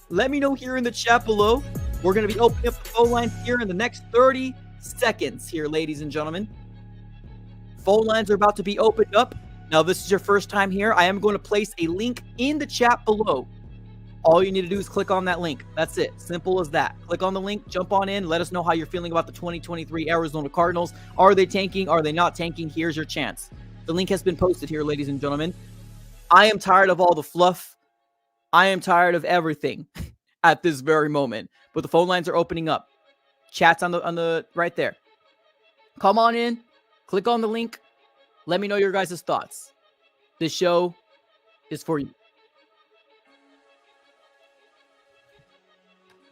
Let me know here in the chat below. We're going to be opening up the phone lines here in the next 30 seconds here, ladies and gentlemen. Phone lines are about to be opened up. Now, if this is your first time here, I am going to place a link in the chat below. All you need to do is click on that link. That's it. Simple as that. Click on the link, jump on in. Let us know how you're feeling about the 2023 Arizona Cardinals. Are they tanking? Are they not tanking? Here's your chance. The link has been posted here, ladies and gentlemen. I am tired of all the fluff. I am tired of everything at this very moment. But the phone lines are opening up. Chat's on the right there. Come on in. Click on the link. Let me know your guys' thoughts. This show is for you.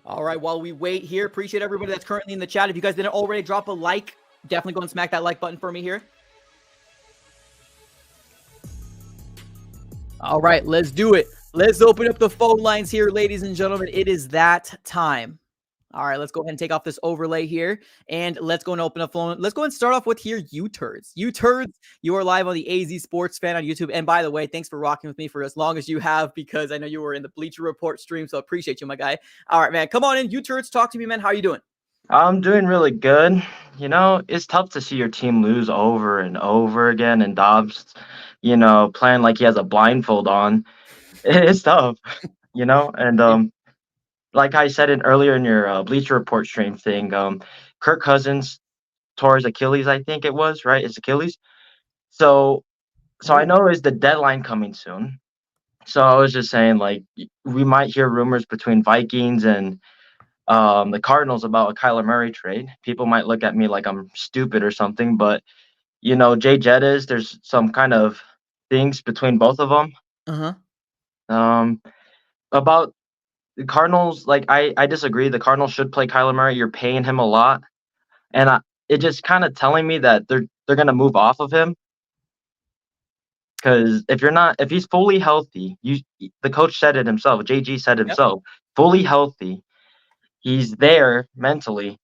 All right, while we wait here, appreciate everybody that's currently in the chat. If you guys didn't already drop a like, definitely go and smack that like button for me here. All right, let's do it. Let's open up the phone lines here, ladies and gentlemen. It is that time. All right, let's go ahead and take off this overlay here, and let's go and open up phone. Let's go and start off with here, you turds. You turds, you are live on the AZ Sports Fan on YouTube. And by the way, thanks for rocking with me for as long as you have, because I know you were in the Bleacher Report stream, so appreciate you, my guy. All right, man, come on in. You turds, talk to me, man. How are you doing? I'm doing really good. You know, it's tough to see your team lose over and over again, and Dobbs, playing like he has a blindfold on. It's tough, And like I said earlier in your Bleacher Report stream thing, Kirk Cousins tore his Achilles, I think it was, right? It's Achilles. So I Oh, know is the deadline coming soon. So I was just saying, like, we might hear rumors between Vikings and the Cardinals about a Kyler Murray trade. People might look at me like I'm stupid or something, but Jay Jettis, there's some kind of things between both of them. uh-huh. About the Cardinals, like I disagree. The Cardinals should play Kyler Murray. You're paying him a lot, and it just kind of telling me that they're gonna move off of him. Because if he's fully healthy, the coach said it himself. JG said Yep. himself, fully healthy, he's there mentally,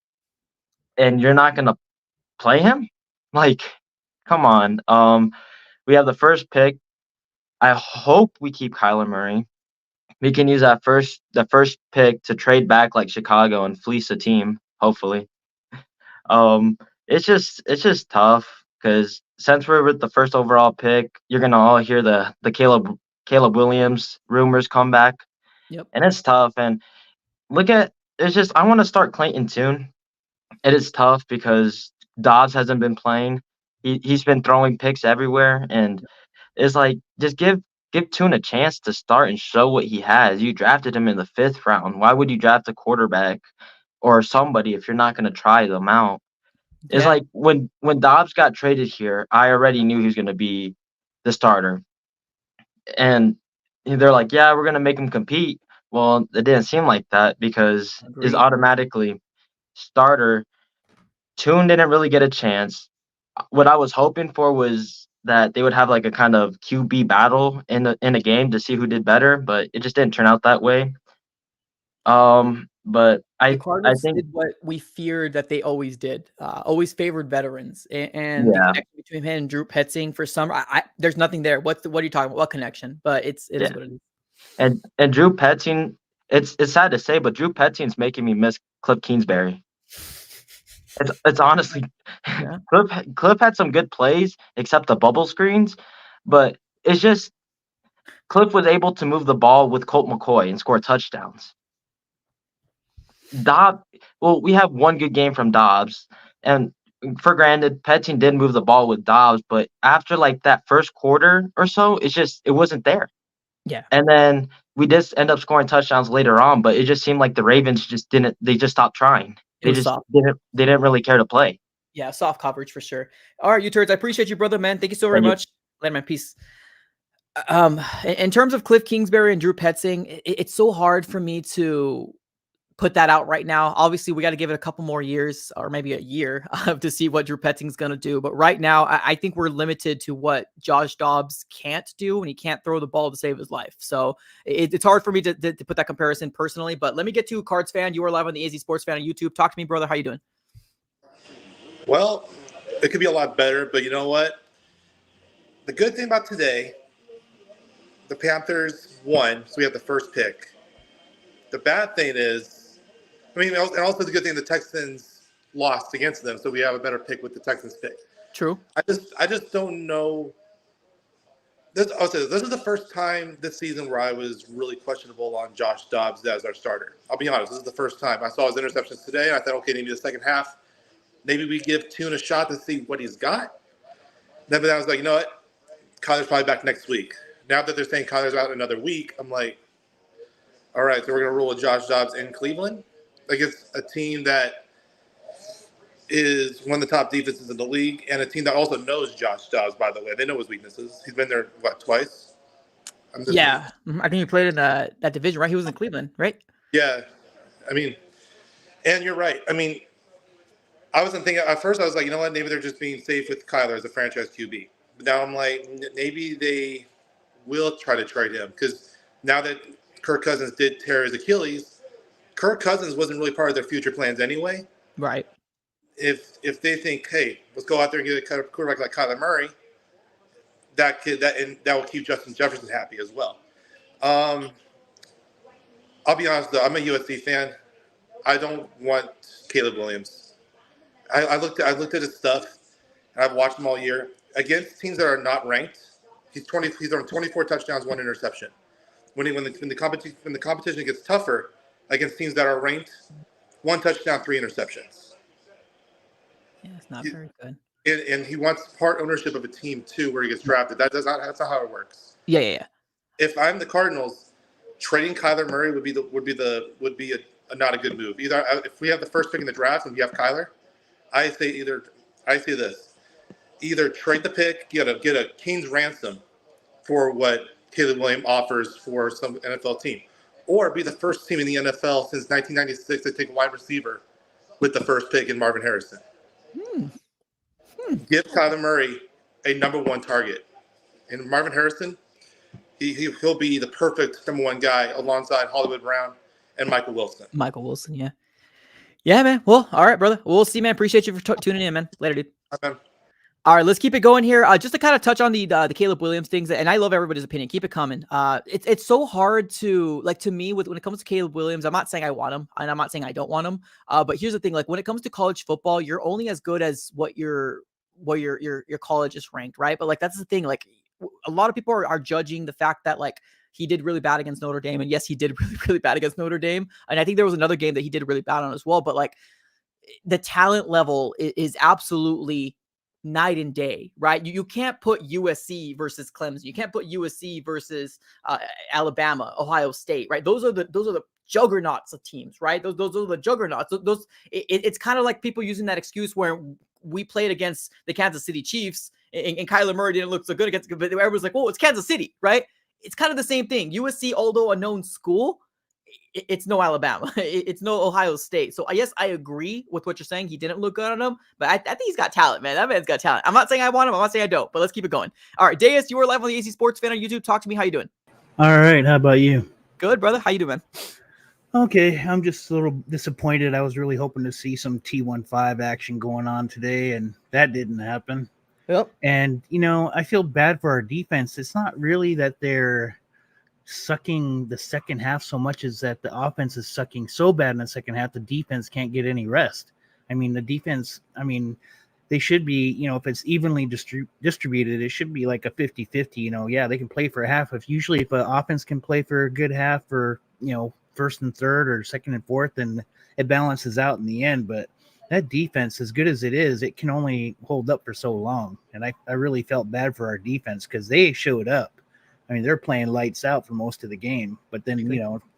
and you're not gonna play him? Like, come on. We have the first pick. I hope we keep Kyler Murray. We can use the first pick to trade back like Chicago and fleece a team, hopefully. It's just tough because since we're with the first overall pick, you're gonna all hear the Caleb Williams rumors come back, Yep. and it's tough. And look at it's just I want to start Clayton Tune. It is tough because Dobbs hasn't been playing. He's been throwing picks everywhere, and it's like just give Tune a chance to start and show what he has. You drafted him in the 5th round. Why would you draft a quarterback or somebody if you're not going to try them out? It's Yeah. like when Dobbs got traded here, I already knew he was going to be the starter, and they're like, yeah, we're going to make him compete. Well, it didn't seem like that because is Agreed. automatically starter. Tune didn't really get a chance. What I was hoping for was that they would have like a kind of QB battle in a game to see who did better, but it just didn't turn out that way. But The I Cardinals think did what we feared that they always did, always favored veterans, and the yeah, connection between him and Drew Petzing for some, there's nothing there. What are you talking about? What connection? But it is yeah, what it is. and Drew Petzing. It's sad to say, but Drew Petzing's making me miss Cliff Kingsbury. It's honestly Yeah. Cliff had some good plays except the bubble screens, but it's just Cliff was able to move the ball with Colt McCoy and score touchdowns. Dobbs, well, we have one good game from Dobbs, and for granted, Petzing did move the ball with Dobbs, but after like that first quarter or so, it wasn't there. Yeah. And then we just end up scoring touchdowns later on, but it just seemed like the Ravens just stopped trying. It was soft. They didn't really care to play. Yeah, soft coverage for sure. All right, you turds. I appreciate you, brother, man. Thank you so very Thank you. much. Land my peace. In terms of Cliff Kingsbury and Drew Petzing, it's so hard for me to put that out right now. Obviously, we got to give it a couple more years or maybe a year to see what Drew Petzing's going to do. But right now, I think we're limited to what Josh Dobbs can't do, and he can't throw the ball to save his life. So it's hard for me to put that comparison personally. But let me get to Cards Fan. You are live on the AZ Sports Fan on YouTube. Talk to me, brother. How you doing? Well, it could be a lot better, but you know what? The good thing about today, the Panthers won, so we have the first pick. The bad thing is, and also the good thing, the Texans lost against them, so we have a better pick with the Texans pick. True. I just don't know. This is the first time this season where I was really questionable on Josh Dobbs as our starter. I'll be honest, this is the first time. I saw his interceptions today, and I thought, okay, maybe the second half, maybe we give Tune a shot to see what he's got. Then I was like, you know what? Kyler's probably back next week. Now that they're saying Kyler's out another week, I'm like, all right, so we're going to roll with Josh Dobbs in Cleveland. Like, it's a team that is one of the top defenses in the league, and a team that also knows Josh Dobbs, by the way. They know his weaknesses. He's been there, twice? Yeah. I think he played in that division, right? He was in Cleveland, right? Yeah. I mean, and you're right. I mean, I wasn't thinking at first. I was like, you know what? Maybe they're just being safe with Kyler as a franchise QB. But now I'm like, maybe they will try to trade him because now that Kirk Cousins did tear his Achilles, Kirk Cousins wasn't really part of their future plans anyway. Right. If they think, hey, let's go out there and get a quarterback like Kyler Murray, that will keep Justin Jefferson happy as well. I'll be honest though, I'm a USC fan. I don't want Caleb Williams. I looked at his stuff, and I've watched him all year. Against teams that are not ranked, he's on 24 touchdowns, 1 interception. When the competition gets tougher against teams that are ranked, 1 touchdown, 3 interceptions. Yeah, it's not very good. And he wants part ownership of a team too, where he gets drafted. That's not how it works. Yeah. If I'm the Cardinals, trading Kyler Murray would be not a good move. Either if we have the first pick in the draft and we have Kyler, I say this: either trade the pick, get a king's ransom for what Caleb Williams offers for some NFL team, or be the first team in the NFL since 1996 to take a wide receiver with the first pick in Marvin Harrison. Give Kyler Murray a number 1 target, and Marvin Harrison, he'll be the perfect number 1 guy alongside Hollywood Brown and Michael Wilson. Yeah. Yeah, man. Well, all right, brother. We'll see, man. Appreciate you for tuning in, man. Later, dude. Okay. All right, let's keep it going here. Just to kind of touch on the Caleb Williams things, and I love everybody's opinion. Keep it coming. It's so hard to me when it comes to Caleb Williams. I'm not saying I want him, and I'm not saying I don't want him. But here's the thing: like when it comes to college football, you're only as good as what your college is ranked, right? But like that's the thing. Like a lot of people are judging the fact that like he did really bad against Notre Dame, and yes, he did really really bad against Notre Dame, and I think there was another game that he did really bad on as well. But like the talent level is absolutely night and day, right? You can't put USC versus Clemson. You can't put USC versus Alabama, Ohio State, right? Those are the juggernauts of teams, right? Those are the juggernauts. It's kind of like people using that excuse where we played against the Kansas City Chiefs and Kyler Murray didn't look so good against, but everyone's like, "Oh, it's Kansas City," right? It's kind of the same thing. USC, although a known school, it's no Alabama. It's no Ohio State. So I guess I agree with what you're saying. He didn't look good on him, but I think he's got talent, man. That man's got talent. I'm not saying I want him. I'm not saying I don't, but let's keep it going. All right, Deus, you were live on the AC Sports Fan on YouTube. Talk to me. How you doing? All right. How about you? Good, brother. How you doing, man? Okay. I'm just a little disappointed. I was really hoping to see some T15 action going on today, and that didn't happen. Yep. And, I feel bad for our defense. It's not really that they're sucking the second half so much as that the offense is sucking so bad in the second half the defense can't get any rest. I mean, the defense, they should be, if it's evenly distributed, it should be like a 50-50. Yeah, they can play for a half. If an offense can play for a good half for, first and third or second and fourth, then it balances out in the end. But that defense, as good as it is, it can only hold up for so long. And I really felt bad for our defense because they showed up. I mean, they're playing lights out for most of the game, but then,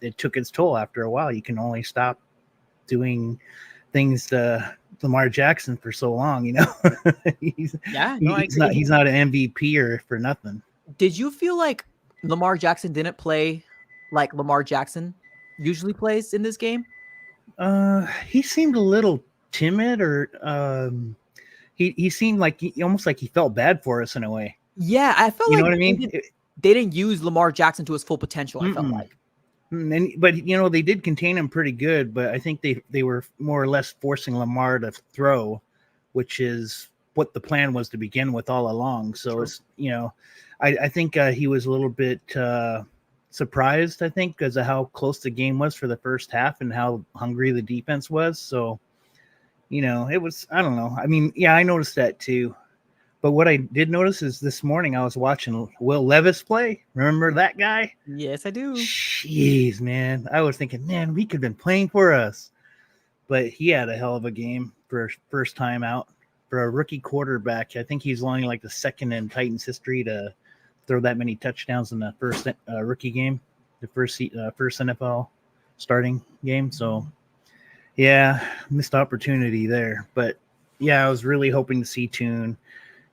it took its toll after a while. You can only stop doing things to Lamar Jackson for so long, he's not an MVP or for nothing. Did you feel like Lamar Jackson didn't play like Lamar Jackson usually plays in this game? He seemed a little timid, or he seemed like almost like he felt bad for us in a way. Yeah, I felt like, you know what I mean? They didn't use Lamar Jackson to his full potential, I felt like. But they did contain him pretty good, but I think they were more or less forcing Lamar to throw, which is what the plan was to begin with all along. So It's, I think he was a little bit surprised, I think, because of how close the game was for the first half and how hungry the defense was. So, it was, I don't know. I mean, yeah, I noticed that too. But what I did notice is this morning I was watching Will Levis play. Remember that guy? Yes, I do. Jeez, man. I was thinking, man, he could have been playing for us. But he had a hell of a game for first time out. For a rookie quarterback, I think he's only like the second in Titans history to throw that many touchdowns in the first rookie game, the first NFL starting game. So, yeah, missed opportunity there. But Yeah, I was really hoping to see Tune.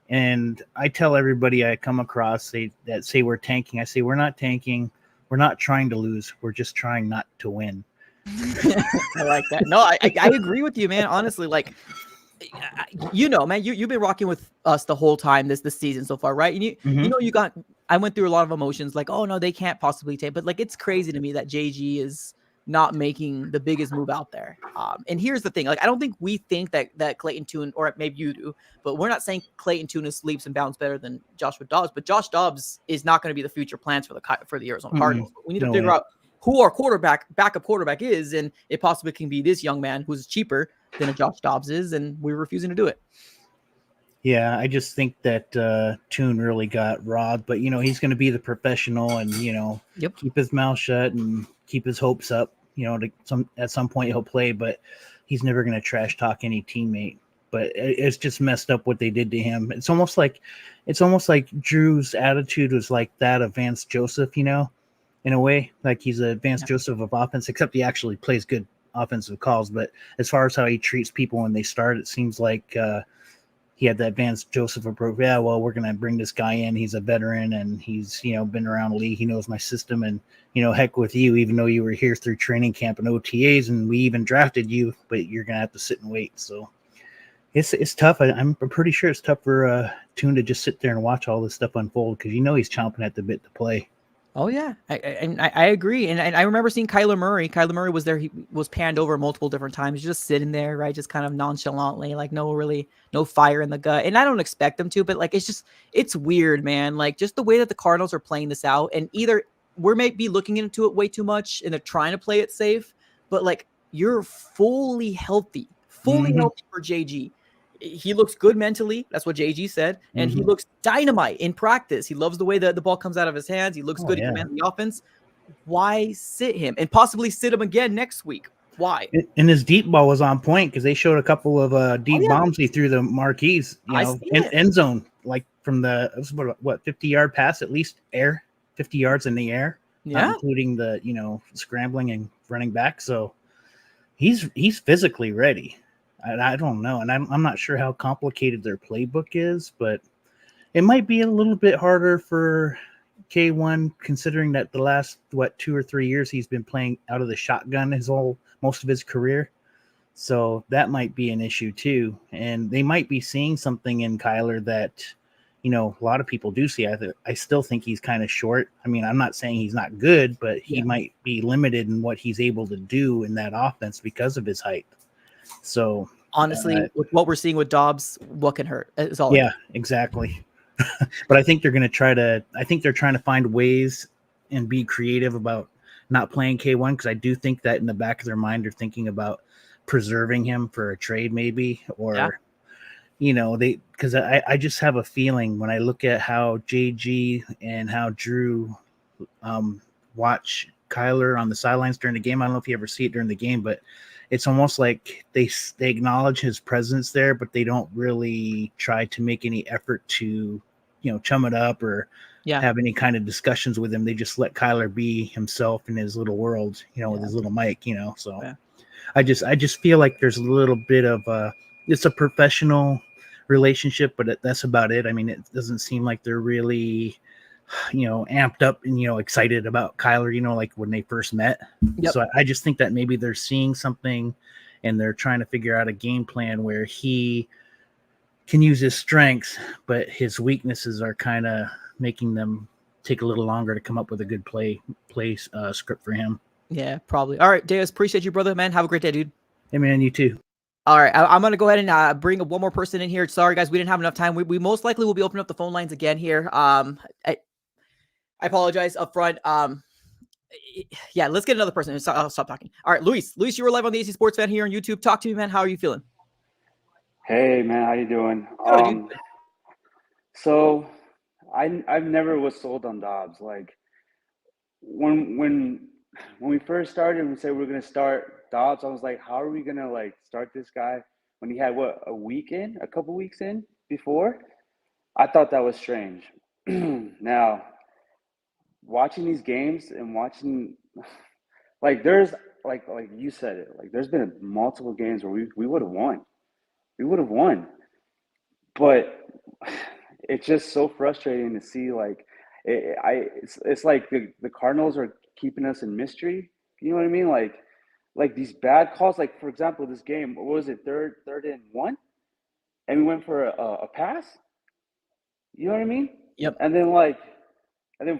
And I tell everybody I come across that say we're tanking. I say we're not tanking. We're not trying to lose. We're just trying not to win. I like that. No, I agree with you, man. Honestly, like, man, you've been rocking with us the whole time this season so far, right? And I went through a lot of emotions, like, oh no, they can't possibly take, but like, it's crazy to me that JG is not making the biggest move out there. And here's the thing, like, I don't think we think that Clayton Tune, or maybe you do, but we're not saying Clayton Tune is leaps and bounds better than Joshua Dobbs, but Josh Dobbs is not going to be the future plans for the Arizona Cardinals. We need to figure out who our backup quarterback is, and it possibly can be this young man who's cheaper than a Josh Dobbs is, and we're refusing to do it. Yeah, I just think that Tune really got robbed, but he's going to be the professional and keep his mouth shut and keep his hopes up. At some point he'll play, but he's never going to trash talk any teammate. But it's just messed up what they did to him. It's almost like Drew's attitude was like that of Vance Joseph, in a way, like he's a Vance Joseph of offense, except he actually plays good offensive calls. But as far as how he treats people when they start, it seems like he had that Vance Joseph approach. Yeah, well, we're going to bring this guy in. He's a veteran and he's, been around the league. He knows my system and, heck with you, even though you were here through training camp and OTAs and we even drafted you, but you're going to have to sit and wait. So it's tough. I'm pretty sure it's tough for Tune to just sit there and watch all this stuff unfold because he's chomping at the bit to play. Oh yeah, I agree, and I remember seeing Kyler Murray. Kyler Murray was there; he was panned over multiple different times, just sitting there, right, just kind of nonchalantly, like no fire in the gut. And I don't expect them to, but like it's weird, man. Like just the way that the Cardinals are playing this out, and either we may be looking into it way too much, and they're trying to play it safe, but like you're fully healthy for JG. He looks good mentally. That's what JG said. And he looks dynamite in practice. He loves the way that the ball comes out of his hands. He looks good. He commands the offense. Why sit him and possibly sit him again next week? Why? And his deep ball was on point because they showed a couple of deep bombs he threw the marquees, end zone, like from the 50-yard pass, at least 50 yards in the air, including the scrambling and running back. So he's physically ready. I don't know, and I'm not sure how complicated their playbook is, but it might be a little bit harder for K1 considering that the last 2 or 3 years he's been playing out of the shotgun most of his career. So that might be an issue too, and they might be seeing something in Kyler that a lot of people do see. I still think he's kind of short. I mean, I'm not saying he's not good, but he might be limited in what he's able to do in that offense because of his height. So honestly, with what we're seeing with Dobbs, what can hurt? Is all. Yeah, exactly. But I think they're going to trying to find ways and be creative about not playing K1 because I do think that in the back of their mind they're thinking about preserving him for a trade maybe or because I just have a feeling when I look at how JG and how Drew watch Kyler on the sidelines during the game. I don't know if you ever see it during the game, but it's almost like they acknowledge his presence there, but they don't really try to make any effort to, chum it up or have any kind of discussions with him. They just let Kyler be himself in his little world, with his little mic, So I just feel like there's a little bit of it's a professional relationship, but that's about it. I mean, it doesn't seem like they're really amped up and excited about Kyler, like when they first met. So I just think that maybe they're seeing something and they're trying to figure out a game plan where he can use his strengths, but his weaknesses are kind of making them take a little longer to come up with a good play script for him. Yeah, probably. All right, Deus, appreciate you, brother, man. Have a great day, dude. Hey, man, you too. All right, I'm going to go ahead and bring one more person in here. Sorry, guys, we didn't have enough time. We most likely will be opening up the phone lines again here. I apologize up front. Yeah, let's get another person. I'll stop talking. All right, Luis, you were live on the AC Sports Fan here on YouTube. Talk to me, man. How are you feeling? Hey, man, how you doing? Good. So I've never was sold on Dobbs. Like when we first started, we said we were gonna start Dobbs. I was like, how are we gonna start this guy when he had a couple weeks in before? I thought that was strange. Now, watching these games and watching there's like you said it, there's been multiple games where we would have won. we would have won. But it's just so frustrating to see, like, it's like the Cardinals are keeping us in mystery. You know what I mean? Like these bad calls. Like, for example, this game, what was it, third and 1, and we went for a pass. You know what I mean? Yep. And then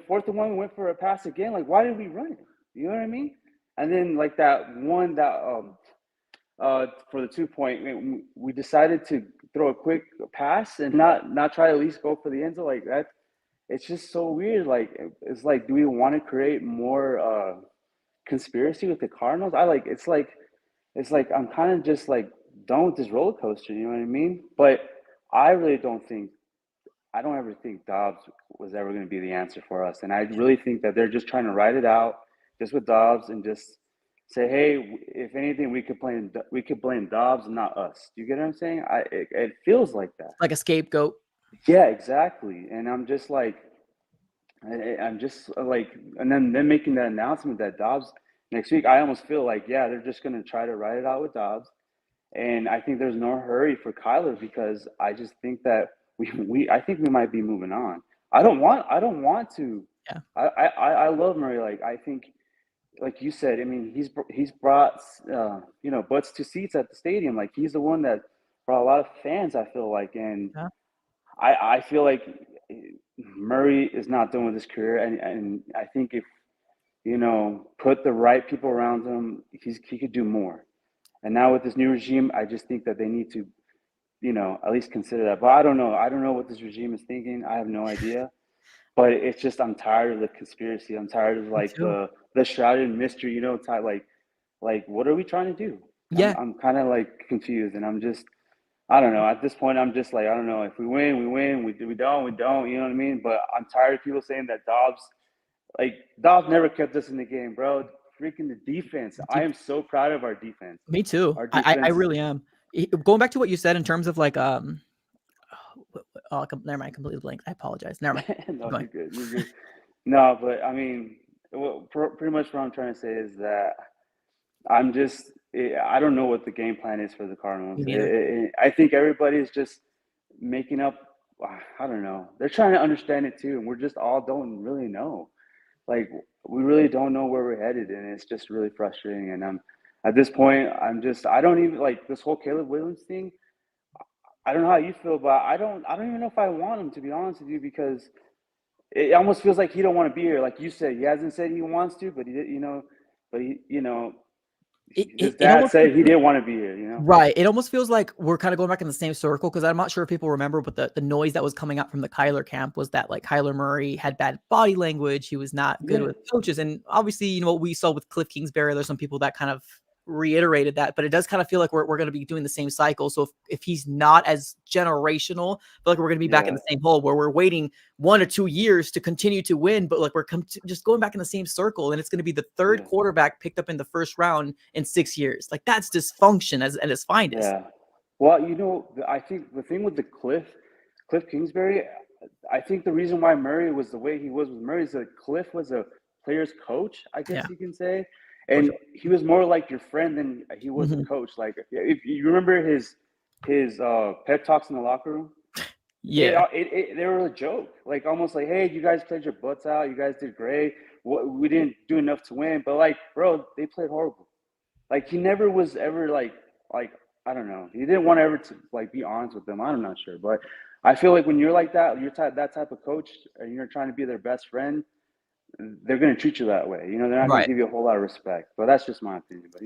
4th and 1, we went for a pass again. Like, why did we run it? You know what I mean? And then like that one that for the 2-point, we decided to throw a quick pass and not try to at least go for the end zone like that. It's just so weird. Like, it's like, do we want to create more conspiracy with the Cardinals? It's like I'm kind of just like done with this roller coaster. You know what I mean? But I really I don't ever think Dobbs was ever going to be the answer for us. And I really think that they're just trying to ride it out just with Dobbs and just say, hey, if anything, we could blame Dobbs and not us. Do you get what I'm saying? It feels like that. Like a scapegoat. Yeah, exactly. And I'm just like, and then making that announcement that Dobbs next week, I almost feel like, yeah, they're just going to try to ride it out with Dobbs. And I think there's no hurry for Kyler because I just think that I think we might be moving on. I don't want to. Yeah. I love Murray. Like, I think, like you said, I mean, he's brought butts to seats at the stadium. Like, he's the one that brought a lot of fans, I feel like, and Yeah. I feel like Murray is not done with his career, and I think if put the right people around him, he could do more. And now with this new regime, I just think that they need to, at least consider that. But I don't know. I don't know what this regime is thinking. I have no idea. But it's just, I'm tired of the conspiracy. I'm tired of like the shrouded mystery. Like what are we trying to do? Yeah. I'm kind of like confused, and I'm just, I don't know. At this point, I'm just like, I don't know. If we win, we win. We don't, we don't. You know what I mean? But I'm tired of people saying that Dobbs never kept us in the game, bro. Freaking the defense. I am so proud of our defense. Me too. Our I defense. really am. Going back to what you said in terms of like never mind, completely blank. I apologize. Never mind. No, you're good. No, but I mean, pretty much what I'm trying to say is that I don't know what the game plan is for the Cardinals. I think everybody is just making up. I don't know. They're trying to understand it too, and we're just all don't really know. Like, we really don't know where we're headed, and it's just really frustrating. And at this point, I don't even like this whole Caleb Williams thing. I don't know how you feel, but I don't even know if I want him, to be honest with you, because it almost feels like he don't want to be here. Like you said, he hasn't said he wants to, but his dad said he didn't want to be here, Right. It almost feels like we're kind of going back in the same circle, because I'm not sure if people remember, but the noise that was coming out from the Kyler camp was that like Kyler Murray had bad body language. He was not good with coaches. And obviously, what we saw with Cliff Kingsbury, there's some people that kind of reiterated that, but it does kind of feel like we're going to be doing the same cycle. So if he's not as generational, I feel like we're going to be back in the same hole where we're waiting 1 or 2 years to continue to win, but like we're just going back in the same circle, and it's going to be the third quarterback picked up in the first round in 6 years. Like, that's dysfunction at its finest. Yeah. Well, I think the thing with the Cliff Kingsbury, I think the reason why Murray was the way he was with Murray is that Cliff was a player's coach, I guess you can say. And he was more like your friend than he was a coach. Like, if you remember his pep talks in the locker room, they were a joke. Like, almost like, hey, you guys played your butts out. You guys did great. We didn't do enough to win. But like, bro, they played horrible. Like, he never was ever like I don't know. He didn't want to ever to like be honest with them. I'm not sure, but I feel like when you're like that, that type of coach, and you're trying to be their best friend, they're going to treat you that way. They're not going to give you a whole lot of respect. But that's just my opinion. But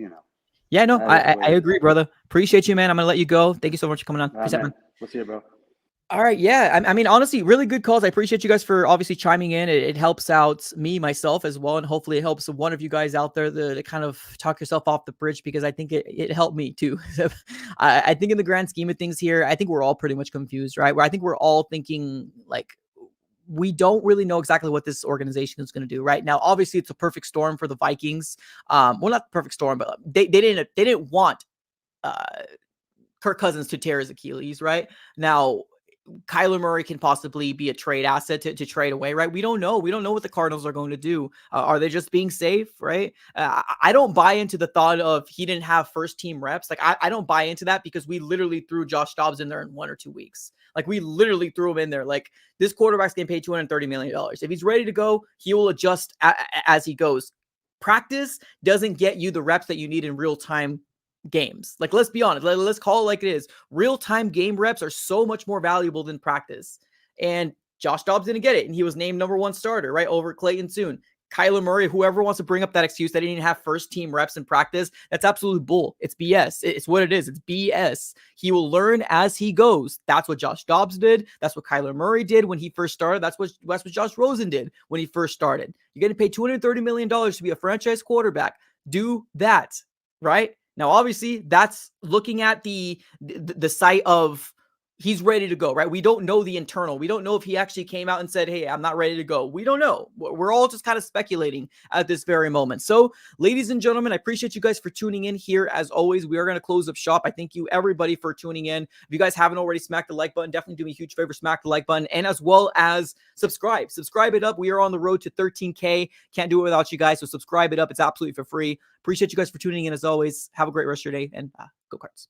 Yeah, no, I agree, brother. Appreciate you, man. I'm going to let you go. Thank you so much for coming on. Right, man. We'll see you, bro. All right. Yeah. I mean, honestly, really good calls. I appreciate you guys for obviously chiming in. It helps out myself as well. And hopefully it helps one of you guys out there to kind of talk yourself off the bridge, because I think it helped me too. I think in the grand scheme of things here, I think we're all pretty much confused, right? Where I think we're all thinking like, we don't really know exactly what this organization is going to do right now. Obviously it's a perfect storm for the Vikings. Well, not the perfect storm, but they didn't want Kirk Cousins to tear his Achilles right now. Kyler Murray can possibly be a trade asset to trade away, right? We don't know. We don't know what the Cardinals are going to do. Are they just being safe, right? I don't buy into the thought of he didn't have first team reps. Like, I don't buy into that because we literally threw Josh Dobbs in there in 1 or 2 weeks. Like, we literally threw him in there. Like, this quarterback's getting paid $230 million. If he's ready to go, he will adjust as he goes. Practice doesn't get you the reps that you need in real time games. Like, let's be honest. Let's call it like it is. Real-time game reps are so much more valuable than practice. And Josh Dobbs didn't get it, and he was named number 1 starter, right, over Clayton soon. Kyler Murray, whoever wants to bring up that excuse that he didn't have first-team reps in practice, that's absolutely bull. It's BS. It's what it is. It's BS. He will learn as he goes. That's what Josh Dobbs did. That's what Kyler Murray did when he first started. That's what Josh Rosen did when he first started. You're getting paid $230 million to be a franchise quarterback. Do that, right? Now, obviously, that's looking at the site of he's ready to go, right? We don't know the internal. We don't know if he actually came out and said, hey, I'm not ready to go. We don't know. We're all just kind of speculating at this very moment. So, ladies and gentlemen, I appreciate you guys for tuning in here. As always, we are going to close up shop. I thank you, everybody, for tuning in. If you guys haven't already, smack the like button. Definitely do me a huge favor, smack the like button, and as well as subscribe. Subscribe it up. We are on the road to 13K. Can't do it without you guys, so subscribe it up. It's absolutely for free. Appreciate you guys for tuning in as always. Have a great rest of your day, and go Cards.